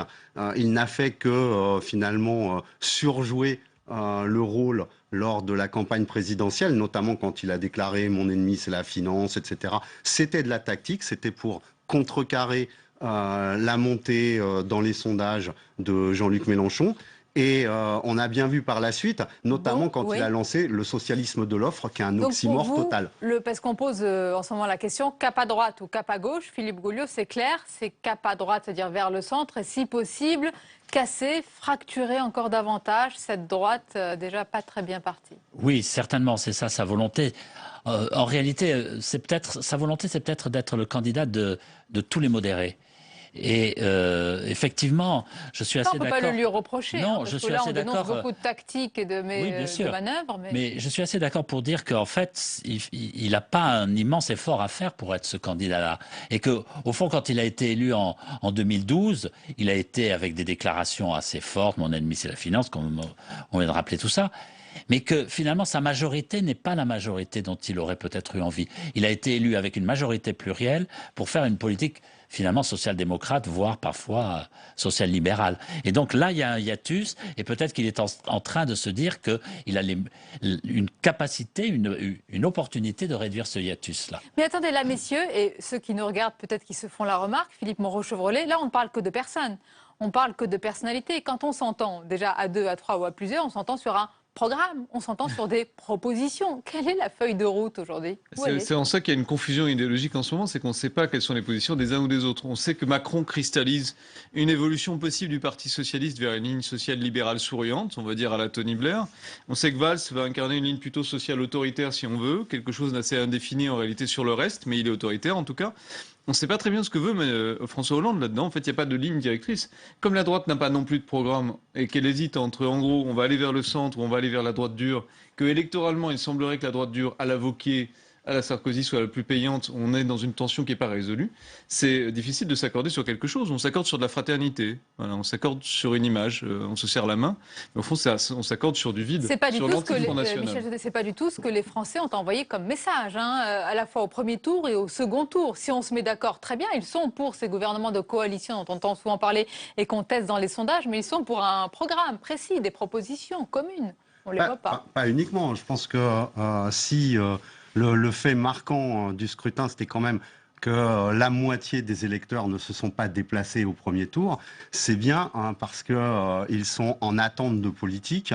Il n'a fait que finalement surjouer le rôle lors de la campagne présidentielle, notamment quand il a déclaré « mon ennemi c'est la finance », etc. C'était de la tactique, c'était pour contrecarrer la montée dans les sondages de Jean-Luc Mélenchon. Et on a bien vu par la suite, notamment quand il a lancé le socialisme de l'offre, qui est un oxymore total. Parce qu'on pose en ce moment la question cap à droite ou cap à gauche, Philippe Gouliot, c'est clair, c'est cap à droite, c'est-à-dire vers le centre, et si possible, casser, fracturer encore davantage cette droite déjà pas très bien partie. Oui, certainement, c'est ça sa volonté. En réalité, sa volonté, c'est peut-être d'être le candidat de tous les modérés. Et effectivement, je suis assez d'accord. On ne peut pas le lui reprocher. Non, parce je que suis là, assez d'accord. On dénonce beaucoup de tactiques et de manœuvres. Mais je suis assez d'accord pour dire qu'en fait, il n'a pas un immense effort à faire pour être ce candidat-là. Et qu'au fond, quand il a été élu en 2012, il a été avec des déclarations assez fortes. Mon ennemi, c'est la finance, comme on vient de rappeler tout ça. Mais que finalement, sa majorité n'est pas la majorité dont il aurait peut-être eu envie. Il a été élu avec une majorité plurielle pour faire une politique finalement social-démocrate, voire parfois social-libérale. Et donc là, il y a un hiatus, et peut-être qu'il est en train de se dire qu'il a une capacité, une opportunité de réduire ce hiatus-là. Mais attendez, là, messieurs, et ceux qui nous regardent, peut-être qui se font la remarque, Philippe Moreau-Chevrolet, là, on ne parle que de personnes. On parle que de personnalités. Quand on s'entend, déjà à 2, à 3 ou à plusieurs, on s'entend sur un programme, on s'entend sur des propositions. Quelle est la feuille de route aujourd'hui? C'est en ça qu'il y a une confusion idéologique en ce moment, c'est qu'on ne sait pas quelles sont les positions des uns ou des autres. On sait que Macron cristallise une évolution possible du Parti socialiste vers une ligne sociale libérale souriante, on va dire à la Tony Blair. On sait que Valls va incarner une ligne plutôt sociale autoritaire si on veut, quelque chose d'assez indéfini en réalité sur le reste, mais il est autoritaire en tout cas. On ne sait pas très bien ce que veut François Hollande là-dedans. En fait, il n'y a pas de ligne directrice. Comme la droite n'a pas non plus de programme et qu'elle hésite entre, en gros, on va aller vers le centre ou on va aller vers la droite dure, que électoralement, il semblerait que la droite dure, à la Wauquiez, à la Sarkozy, soit la plus payante, on est dans une tension qui n'est pas résolue. C'est difficile de s'accorder sur quelque chose. On s'accorde sur de la fraternité. Voilà, on s'accorde sur une image. On se serre la main. Mais au fond, on s'accorde sur du vide. C'est pas du tout c'est pas du tout ce que les Français ont envoyé comme message, à la fois au premier tour et au second tour. Si on se met d'accord, très bien, ils sont pour ces gouvernements de coalition dont on entend souvent parler et qu'on teste dans les sondages, mais ils sont pour un programme précis, des propositions communes. On les voit pas. Pas uniquement. Je pense que si le fait marquant du scrutin, c'était quand même que la moitié des électeurs ne se sont pas déplacés au premier tour, c'est bien parce qu'ils sont en attente de politiques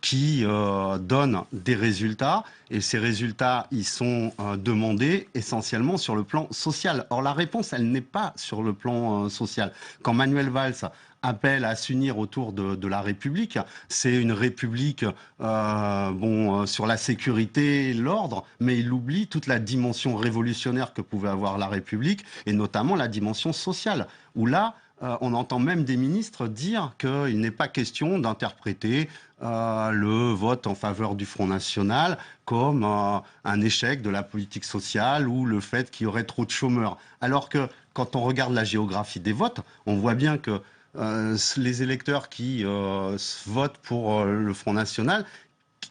qui donnent des résultats, et ces résultats, ils sont demandés essentiellement sur le plan social. Or, la réponse, elle n'est pas sur le plan social. Quand Manuel Valls appelle à s'unir autour de la République. C'est une République sur la sécurité, l'ordre, mais il oublie toute la dimension révolutionnaire que pouvait avoir la République, et notamment la dimension sociale, où là, on entend même des ministres dire qu'il n'est pas question d'interpréter le vote en faveur du Front National comme un échec de la politique sociale ou le fait qu'il y aurait trop de chômeurs. Alors que quand on regarde la géographie des votes, on voit bien que les électeurs qui votent pour le Front National,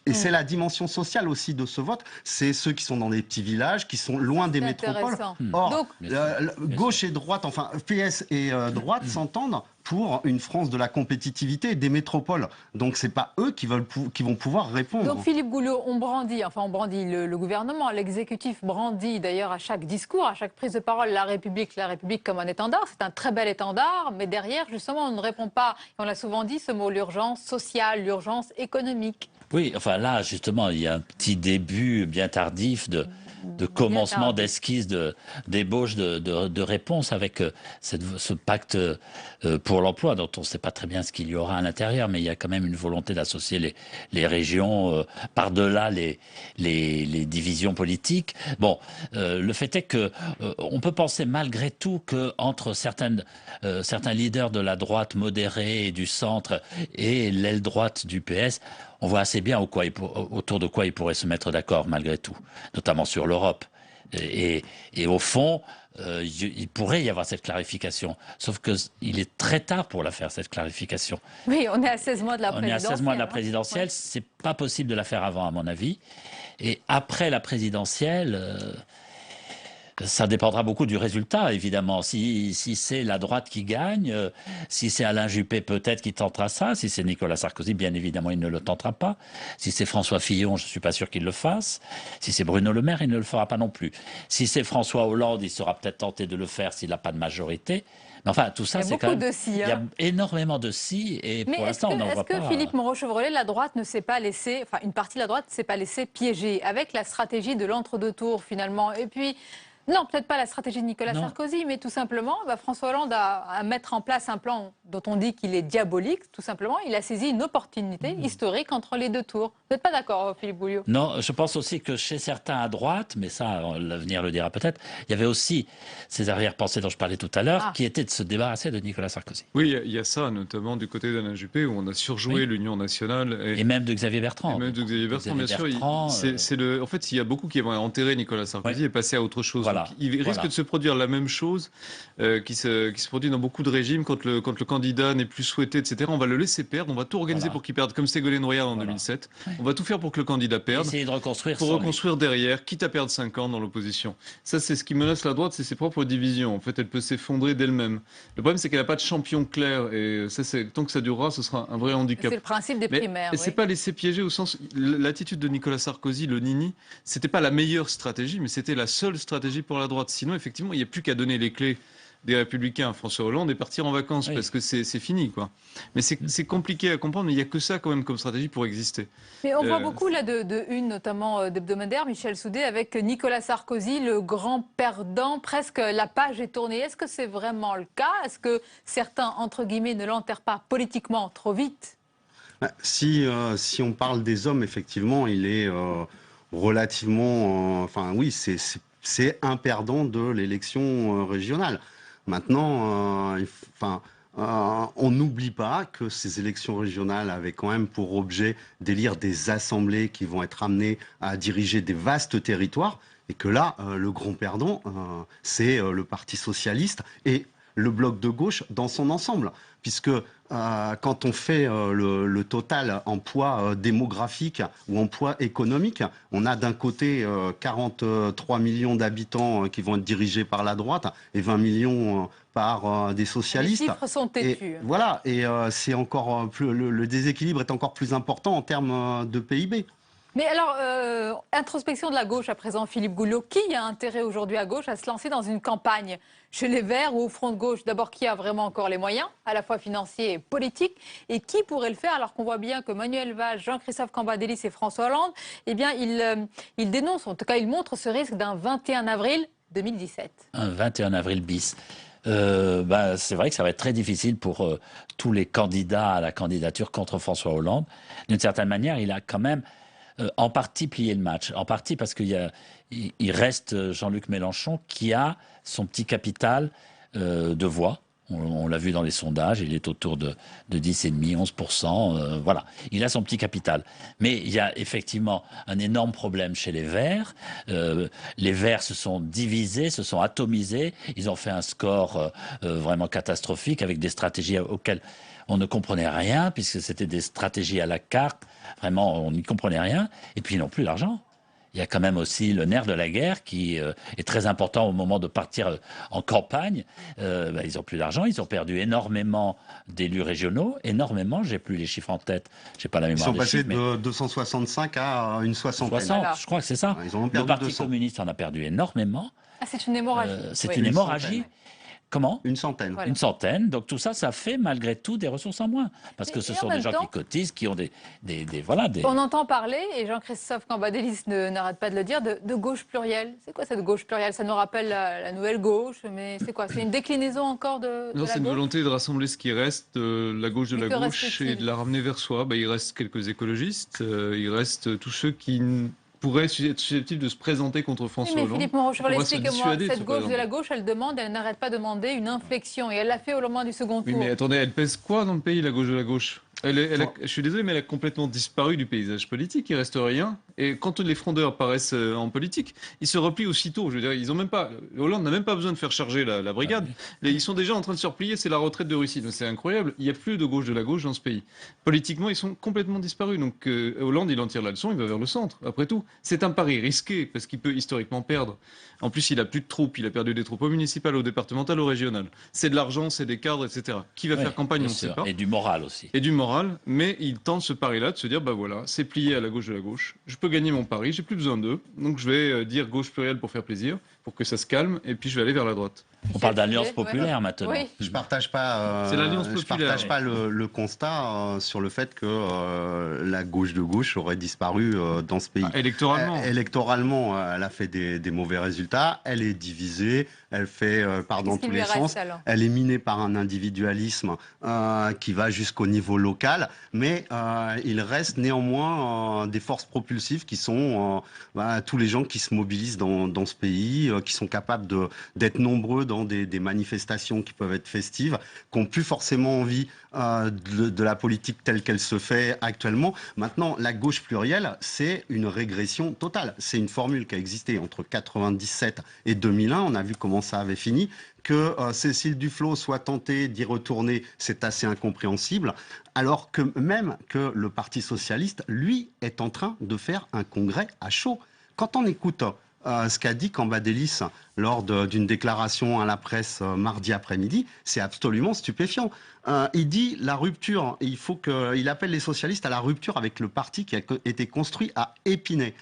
et c'est la dimension sociale aussi de ce vote, c'est ceux qui sont dans des petits villages, qui sont loin des métropoles. Or, gauche et droite, enfin PS et droite s'entendent pour une France de la compétitivité et des métropoles. Donc c'est pas eux qui vont pouvoir répondre. Donc Philippe Gouliot, on brandit le gouvernement, l'exécutif brandit d'ailleurs à chaque discours, à chaque prise de parole la République comme un étendard. C'est un très bel étendard, mais derrière justement on ne répond pas, on l'a souvent dit, ce mot, l'urgence sociale, l'urgence économique. Oui, enfin là, justement, il y a un petit début bien tardif de commencement d'esquisse, d'ébauche de réponse avec ce pacte pour l'emploi dont on ne sait pas très bien ce qu'il y aura à l'intérieur, mais il y a quand même une volonté d'associer les régions par-delà les divisions politiques. Bon, le fait est que on peut penser malgré tout qu'entre certains leaders de la droite modérée et du centre et l'aile droite du PS, on voit assez bien autour de quoi ils pourraient se mettre d'accord malgré tout, notamment sur l'Europe. Et au fond, il pourrait y avoir cette clarification. Sauf qu'il est très tard pour la faire, cette clarification. Oui, on est à 16 mois de la présidentielle. On est à 16 mois de la présidentielle. C'est pas possible de la faire avant, à mon avis. Et après la présidentielle, ça dépendra beaucoup du résultat, évidemment. Si c'est la droite qui gagne, si c'est Alain Juppé peut-être qui tentera ça, si c'est Nicolas Sarkozy, bien évidemment, il ne le tentera pas. Si c'est François Fillon, je ne suis pas sûr qu'il le fasse. Si c'est Bruno Le Maire, il ne le fera pas non plus. Si c'est François Hollande, il sera peut-être tenté de le faire s'il n'a pas de majorité. Mais enfin, tout ça, c'est quand même... Il y a énormément de si, et pour l'instant, on n'en voit pas. Est-ce que Philippe Moreau-Chevrolet, la droite ne s'est pas laissée, enfin, une partie de la droite ne s'est pas laissée piéger avec la stratégie de l'entre-deux tours, finalement? Et puis... Non, peut-être pas la stratégie de Nicolas Sarkozy, mais tout simplement, François Hollande a à mettre en place un plan dont on dit qu'il est diabolique, tout simplement. Il a saisi une opportunité historique entre les deux tours. Vous n'êtes pas d'accord, Philippe Bouliou? Non, je pense aussi que chez certains à droite, mais ça, l'avenir le dira peut-être, il y avait aussi ces arrière-pensées dont je parlais tout à l'heure, qui étaient de se débarrasser de Nicolas Sarkozy. Oui, il y a ça, notamment du côté d'Alain Juppé, où on a surjoué l'Union nationale. Et même de Xavier Bertrand. Et même de Xavier Bertrand, bien sûr. En fait, il y a beaucoup qui vont enterrer Nicolas Sarkozy et passer à autre chose. Voilà. Donc, il risque de se produire la même chose qui se produit dans beaucoup de régimes quand le candidat n'est plus souhaité, etc. On va le laisser perdre, on va tout organiser pour qu'il perde, comme Ségolène Royal en 2007. On va tout faire pour que le candidat perde. Essayer de reconstruire pour reconstruire derrière, quitte à perdre 5 ans dans l'opposition. Ça, c'est ce qui menace la droite, c'est ses propres divisions. En fait, elle peut s'effondrer d'elle-même. Le problème, c'est qu'elle n'a pas de champion clair. Et ça, tant que ça durera, ce sera un vrai handicap. C'est le principe des primaires. Mais c'est pas laisser piéger au sens... L'attitude de Nicolas Sarkozy, le nini, c'était pas la meilleure stratégie, mais c'était la seule stratégie pour la droite. Sinon, effectivement, il n'y a plus qu'à donner les clés des Républicains à François Hollande et partir en vacances, parce que c'est fini, quoi. Mais c'est compliqué à comprendre, mais il n'y a que ça, quand même, comme stratégie pour exister. Mais on voit beaucoup, là, de une, notamment d'hebdomadaire, Michel Soudé, avec Nicolas Sarkozy, le grand perdant, presque la page est tournée. Est-ce que c'est vraiment le cas? Est-ce que certains, entre guillemets, ne l'enterrent pas politiquement trop vite? Si on parle des hommes, effectivement, il est relativement... Enfin, oui, c'est un perdant de l'élection régionale. Maintenant, on n'oublie pas que ces élections régionales avaient quand même pour objet d'élire des assemblées qui vont être amenées à diriger des vastes territoires, et que là, le grand perdant, c'est le Parti socialiste et le bloc de gauche dans son ensemble. Puisque quand on fait le total en poids démographique ou en poids économique, on a d'un côté 43 millions d'habitants qui vont être dirigés par la droite et 20 millions par des socialistes. Les chiffres sont têtus. Et voilà, et c'est encore plus, le déséquilibre est encore plus important en termes de PIB. Mais alors, introspection de la gauche à présent, Philippe Goulot. Qui a intérêt aujourd'hui à gauche à se lancer dans une campagne chez les Verts ou au Front de gauche? D'abord, qui a vraiment encore les moyens, à la fois financiers et politiques? Et qui pourrait le faire alors qu'on voit bien que Manuel Valls, Jean-Christophe Cambadélis et François Hollande, eh bien, ils dénoncent, en tout cas, ils montrent ce risque d'un 21 avril 2017. Un 21 avril bis. C'est vrai que ça va être très difficile pour tous les candidats à la candidature contre François Hollande. D'une certaine manière, il a quand même en partie plié le match. En partie parce qu'il reste Jean-Luc Mélenchon qui a son petit capital de voix. On l'a vu dans les sondages, il est autour de 10,5, 11%. Voilà, il a son petit capital. Mais il y a effectivement un énorme problème chez les Verts. Les Verts se sont divisés, se sont atomisés. Ils ont fait un score vraiment catastrophique avec des stratégies auxquelles on ne comprenait rien, puisque c'était des stratégies à la carte. Vraiment, on n'y comprenait rien. Et puis, ils n'ont plus l'argent. Il y a quand même aussi le nerf de la guerre qui est très important au moment de partir en campagne. Ils n'ont plus d'argent, ils ont perdu énormément d'élus régionaux, énormément, j'ai plus les chiffres en tête, j'ai pas la mémoire des chiffres. Ils sont passés de 265 à une soixantaine. 60, je crois que c'est ça. Ils ont perdu le Parti 200. communiste en a perdu énormément. Ah, c'est une hémorragie. C'est une hémorragie. Comment? Une centaine. Voilà. Une centaine. Donc tout ça, ça fait malgré tout des ressources en moins. Parce que ce sont des gens qui cotisent, qui ont des. On entend parler, et Jean-Christophe Cambadélis n'arrête pas de le dire, de gauche plurielle. C'est quoi cette gauche plurielle? Ça nous rappelle la nouvelle gauche, mais c'est quoi? C'est une déclinaison encore de Non, c'est une volonté de rassembler ce qui reste de la gauche de la gauche reste-t-il? et de la ramener vers soi. Il reste quelques écologistes, il reste tous ceux qui pourrait être susceptible de se présenter contre François Hollande. Philippe Moreau-Chevrolet, expliquez-moi, cette gauche de la gauche, elle demande, elle n'arrête pas de demander une inflexion, et elle l'a fait au lendemain du second tour. Oui, mais attendez, elle pèse quoi dans le pays, la gauche de la gauche? Je suis désolé, mais elle a complètement disparu du paysage politique. Il reste rien. Et quand les frondeurs apparaissent en politique, ils se replient aussitôt. Je veux dire, ils ont même pas. Hollande n'a même pas besoin de faire charger la brigade. Ils sont déjà en train de se replier. C'est la retraite de Russie. Donc c'est incroyable. Il n'y a plus de gauche de la gauche dans ce pays. Politiquement, ils sont complètement disparus. Donc Hollande, il en tire la leçon. Il va vers le centre. Après tout, c'est un pari risqué parce qu'il peut historiquement perdre. En plus, il a plus de troupes. Il a perdu des troupes au municipal, au départemental, au régional. C'est de l'argent, c'est des cadres, etc. Qui va faire campagne, on ne sait pas. Et du moral aussi. Et du moral, mais il tente ce pari-là de se dire, bah voilà, c'est plié à la gauche de la gauche, je peux gagner mon pari, j'ai plus besoin d'eux, donc je vais dire gauche plurielle pour faire plaisir, pour que ça se calme, et puis je vais aller vers la droite. On parle d'alliance populaire maintenant. Oui. Je partage pas. Je partage pas le constat sur le fait que la gauche de gauche aurait disparu dans ce pays. Électoralement. Électoralement, elle a fait des mauvais résultats. Elle est divisée. Elle fait part dans tous les sens. Elle est minée par un individualisme qui va jusqu'au niveau local. Mais il reste néanmoins des forces propulsives qui sont tous les gens qui se mobilisent dans ce pays, qui sont capables d'être nombreux dans des manifestations qui peuvent être festives, qui n'ont plus forcément envie de la politique telle qu'elle se fait actuellement. Maintenant, la gauche plurielle, c'est une régression totale. C'est une formule qui a existé entre 1997 et 2001. On a vu comment ça avait fini. Que Cécile Duflot soit tentée d'y retourner, c'est assez incompréhensible. Alors que même que le Parti socialiste, lui, est en train de faire un congrès à chaud. Quand on écoute ce qu'a dit Cambadélis lors d'une déclaration à la presse mardi après-midi, c'est absolument stupéfiant. Il dit la rupture, il appelle les socialistes à la rupture avec le parti qui a été construit à Épinay.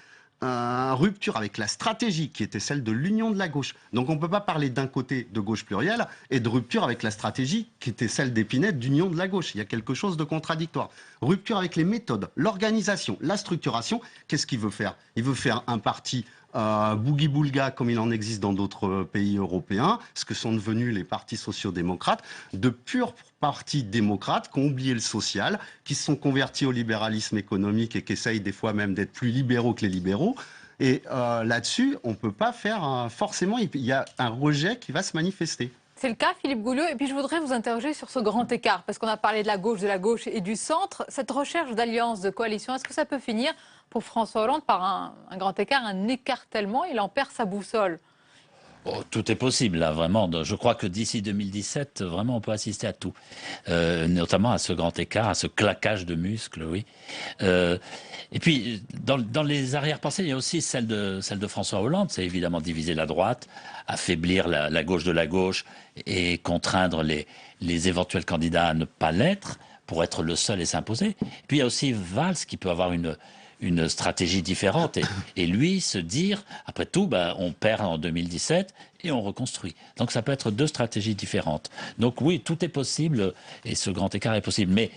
Rupture avec la stratégie qui était celle de l'union de la gauche. Donc on ne peut pas parler d'un côté de gauche plurielle et de rupture avec la stratégie qui était celle d'Épinay d'union de la gauche. Il y a quelque chose de contradictoire. Rupture avec les méthodes, l'organisation, la structuration. Qu'est-ce qu'il veut faire? Il veut faire un parti boogie-boulga comme il en existe dans d'autres pays européens, ce que sont devenus les partis sociaux-démocrates, de purs partis démocrates qui ont oublié le social, qui se sont convertis au libéralisme économique et qui essayent des fois même d'être plus libéraux que les libéraux. Et là-dessus, on ne peut pas faire forcément, il y a un rejet qui va se manifester. C'est le cas, Philippe Gouliot. Et puis je voudrais vous interroger sur ce grand écart, parce qu'on a parlé de la gauche et du centre. Cette recherche d'alliance, de coalition, est-ce que ça peut finir pour François Hollande par un grand écart, un écartèlement? Il en perd sa boussole. Oh, tout est possible, là, vraiment. Je crois que d'ici 2017, vraiment, on peut assister à tout. Notamment à ce grand écart, à ce claquage de muscles, oui. Et puis, dans les arrière-pensées, il y a aussi celle de François Hollande. C'est évidemment diviser la droite, affaiblir la gauche de la gauche et contraindre les éventuels candidats à ne pas l'être pour être le seul et s'imposer. Puis il y a aussi Valls qui peut avoir une stratégie différente et lui se dire, après tout, on perd en 2017 et on reconstruit. Donc ça peut être deux stratégies différentes. Donc oui, tout est possible et ce grand écart est possible. Mais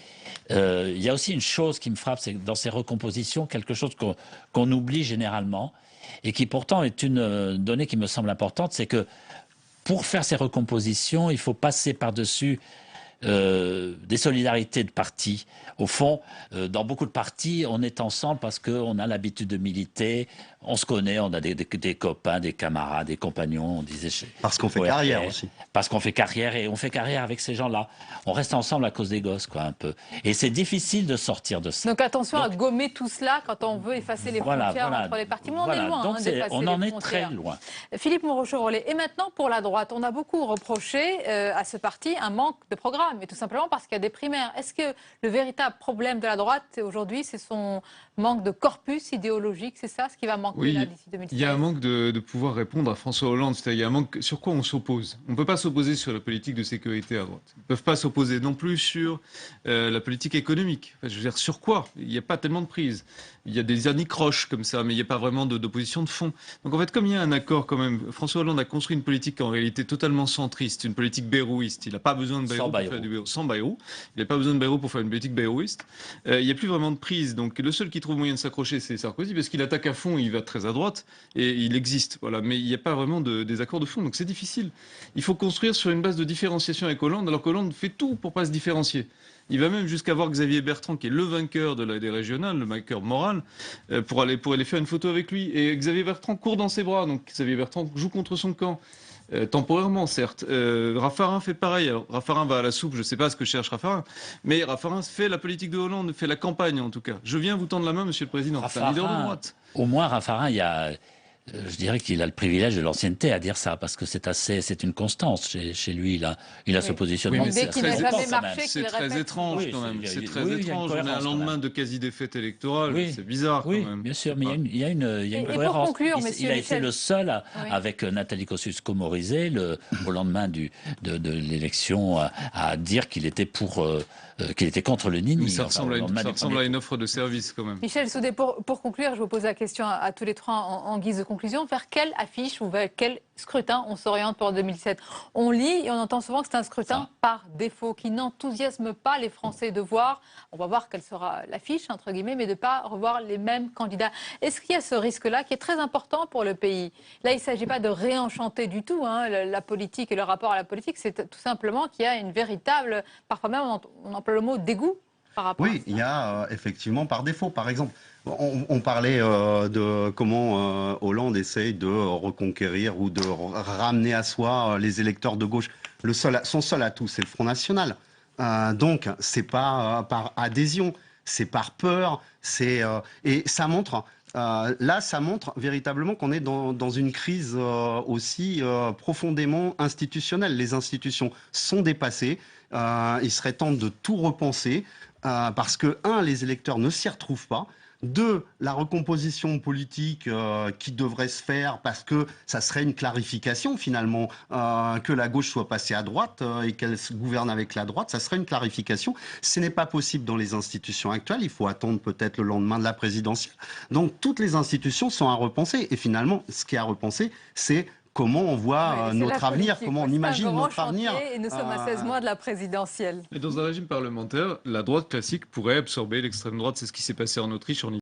il y a aussi une chose qui me frappe, c'est que dans ces recompositions, quelque chose qu'on oublie généralement et qui pourtant est une donnée qui me semble importante, c'est que pour faire ces recompositions, il faut passer par-dessus des solidarités de partis. Au fond, dans beaucoup de partis, on est ensemble parce qu'on a l'habitude de militer, on se connaît, on a des copains, des camarades, des compagnons, on disait... Parce qu'on fait carrière aussi. Parce qu'on fait carrière et on fait carrière avec ces gens-là. On reste ensemble à cause des gosses, quoi, un peu. Et c'est difficile de sortir de ça. Donc attention à gommer tout cela quand on veut effacer les frontières entre les partis. Mais on est loin d'effacer on en les est frontières. très loin. Philippe Moreau-Chevrolet. Et maintenant, pour la droite, on a beaucoup reproché à ce parti un manque de programme. Et tout simplement parce qu'il y a des primaires. Est-ce que le véritable problème de la droite aujourd'hui, c'est son manque de corpus idéologique? C'est ça ce qui va manquer là d'ici 2016? Il y a un manque de pouvoir répondre à François Hollande. C'est-à-dire, il y a un manque sur quoi on s'oppose. On ne peut pas s'opposer sur la politique de sécurité à droite. Ils ne peuvent pas s'opposer non plus sur la politique économique. Enfin, je veux dire, sur quoi? Il n'y a pas tellement de prise. Il y a des anicroches comme ça, mais il n'y a pas vraiment d'opposition de fond. Donc en fait, comme il y a un accord quand même, François Hollande a construit une politique en réalité totalement centriste, une politique bayrouiste. Il n'a pas besoin de Bayrou pour faire du Bayrou. Sans Bayrou. Il n'a pas besoin de Bayrou pour faire une politique bayrouiste. Il n'y a plus vraiment de prise. Donc le seul qui trouve moyen de s'accrocher, c'est Sarkozy, parce qu'il attaque à fond, il va très à droite, et il existe. Voilà. Mais il n'y a pas vraiment des accords de fond, donc c'est difficile. Il faut construire sur une base de différenciation avec Hollande, alors qu'Hollande fait tout pour pas se différencier. Il va même jusqu'à voir Xavier Bertrand, qui est le vainqueur des régionales, le vainqueur moral, pour aller faire une photo avec lui. Et Xavier Bertrand court dans ses bras, donc Xavier Bertrand joue contre son camp. temporairement certes. Raffarin fait pareil. Alors Raffarin va à la soupe, je ne sais pas ce que cherche Raffarin, mais Raffarin fait la politique de Hollande, fait la campagne en tout cas. Je viens vous tendre la main, Monsieur le Président. C'est un leader de droite. Au moins, Raffarin, je dirais qu'il a le privilège de l'ancienneté à dire ça, parce que c'est une constance chez lui. Il a ce positionnement. Oui, c'est très étrange quand même. C'est très étrange. On est un lendemain de quasi-défaite électorale. C'est bizarre quand même. Bien sûr, mais il y a une cohérence. Pour conclure, il a été le seul, avec Nathalie Kosciusko-Morizet, au lendemain de l'élection, à dire qu'il était qu'il était contre le nini. Ça ressemble à une offre de service quand même. Michel Saudet, pour conclure, je vous pose la question à tous les trois en guise de conclusion. Vers quelle affiche ou vers quel scrutin on s'oriente pour 2007 ? On lit et on entend souvent que c'est un scrutin par défaut, qui n'enthousiasme pas les Français de voir, on va voir quelle sera l'affiche, entre guillemets, mais de ne pas revoir les mêmes candidats. Est-ce qu'il y a ce risque-là qui est très important pour le pays ? Là, il ne s'agit pas de réenchanter du tout la politique et le rapport à la politique, c'est tout simplement qu'il y a une véritable, parfois même on emploie le mot dégoût par rapport à ça. Il y a effectivement par défaut. Par exemple, on parlait de comment Hollande essaye de reconquérir ou de ramener à soi les électeurs de gauche. Son seul atout, c'est le Front National. Donc, c'est pas par adhésion, c'est par peur. Et ça montre... ça montre véritablement qu'on est dans une crise aussi profondément institutionnelle. Les institutions sont dépassées. Il serait temps de tout repenser parce que, les électeurs ne s'y retrouvent pas. 2, la recomposition politique qui devrait se faire parce que ça serait une clarification finalement, que la gauche soit passée à droite et qu'elle se gouverne avec la droite, ça serait une clarification. Ce n'est pas possible dans les institutions actuelles, il faut attendre peut-être le lendemain de la présidentielle. Donc toutes les institutions sont à repenser et finalement ce qui est à repenser, c'est comment on voit notre avenir, comment on imagine notre avenir. Et nous sommes à 16 mois de la présidentielle. Et dans un régime parlementaire, la droite classique pourrait absorber l'extrême droite. C'est ce qui s'est passé en Autriche, en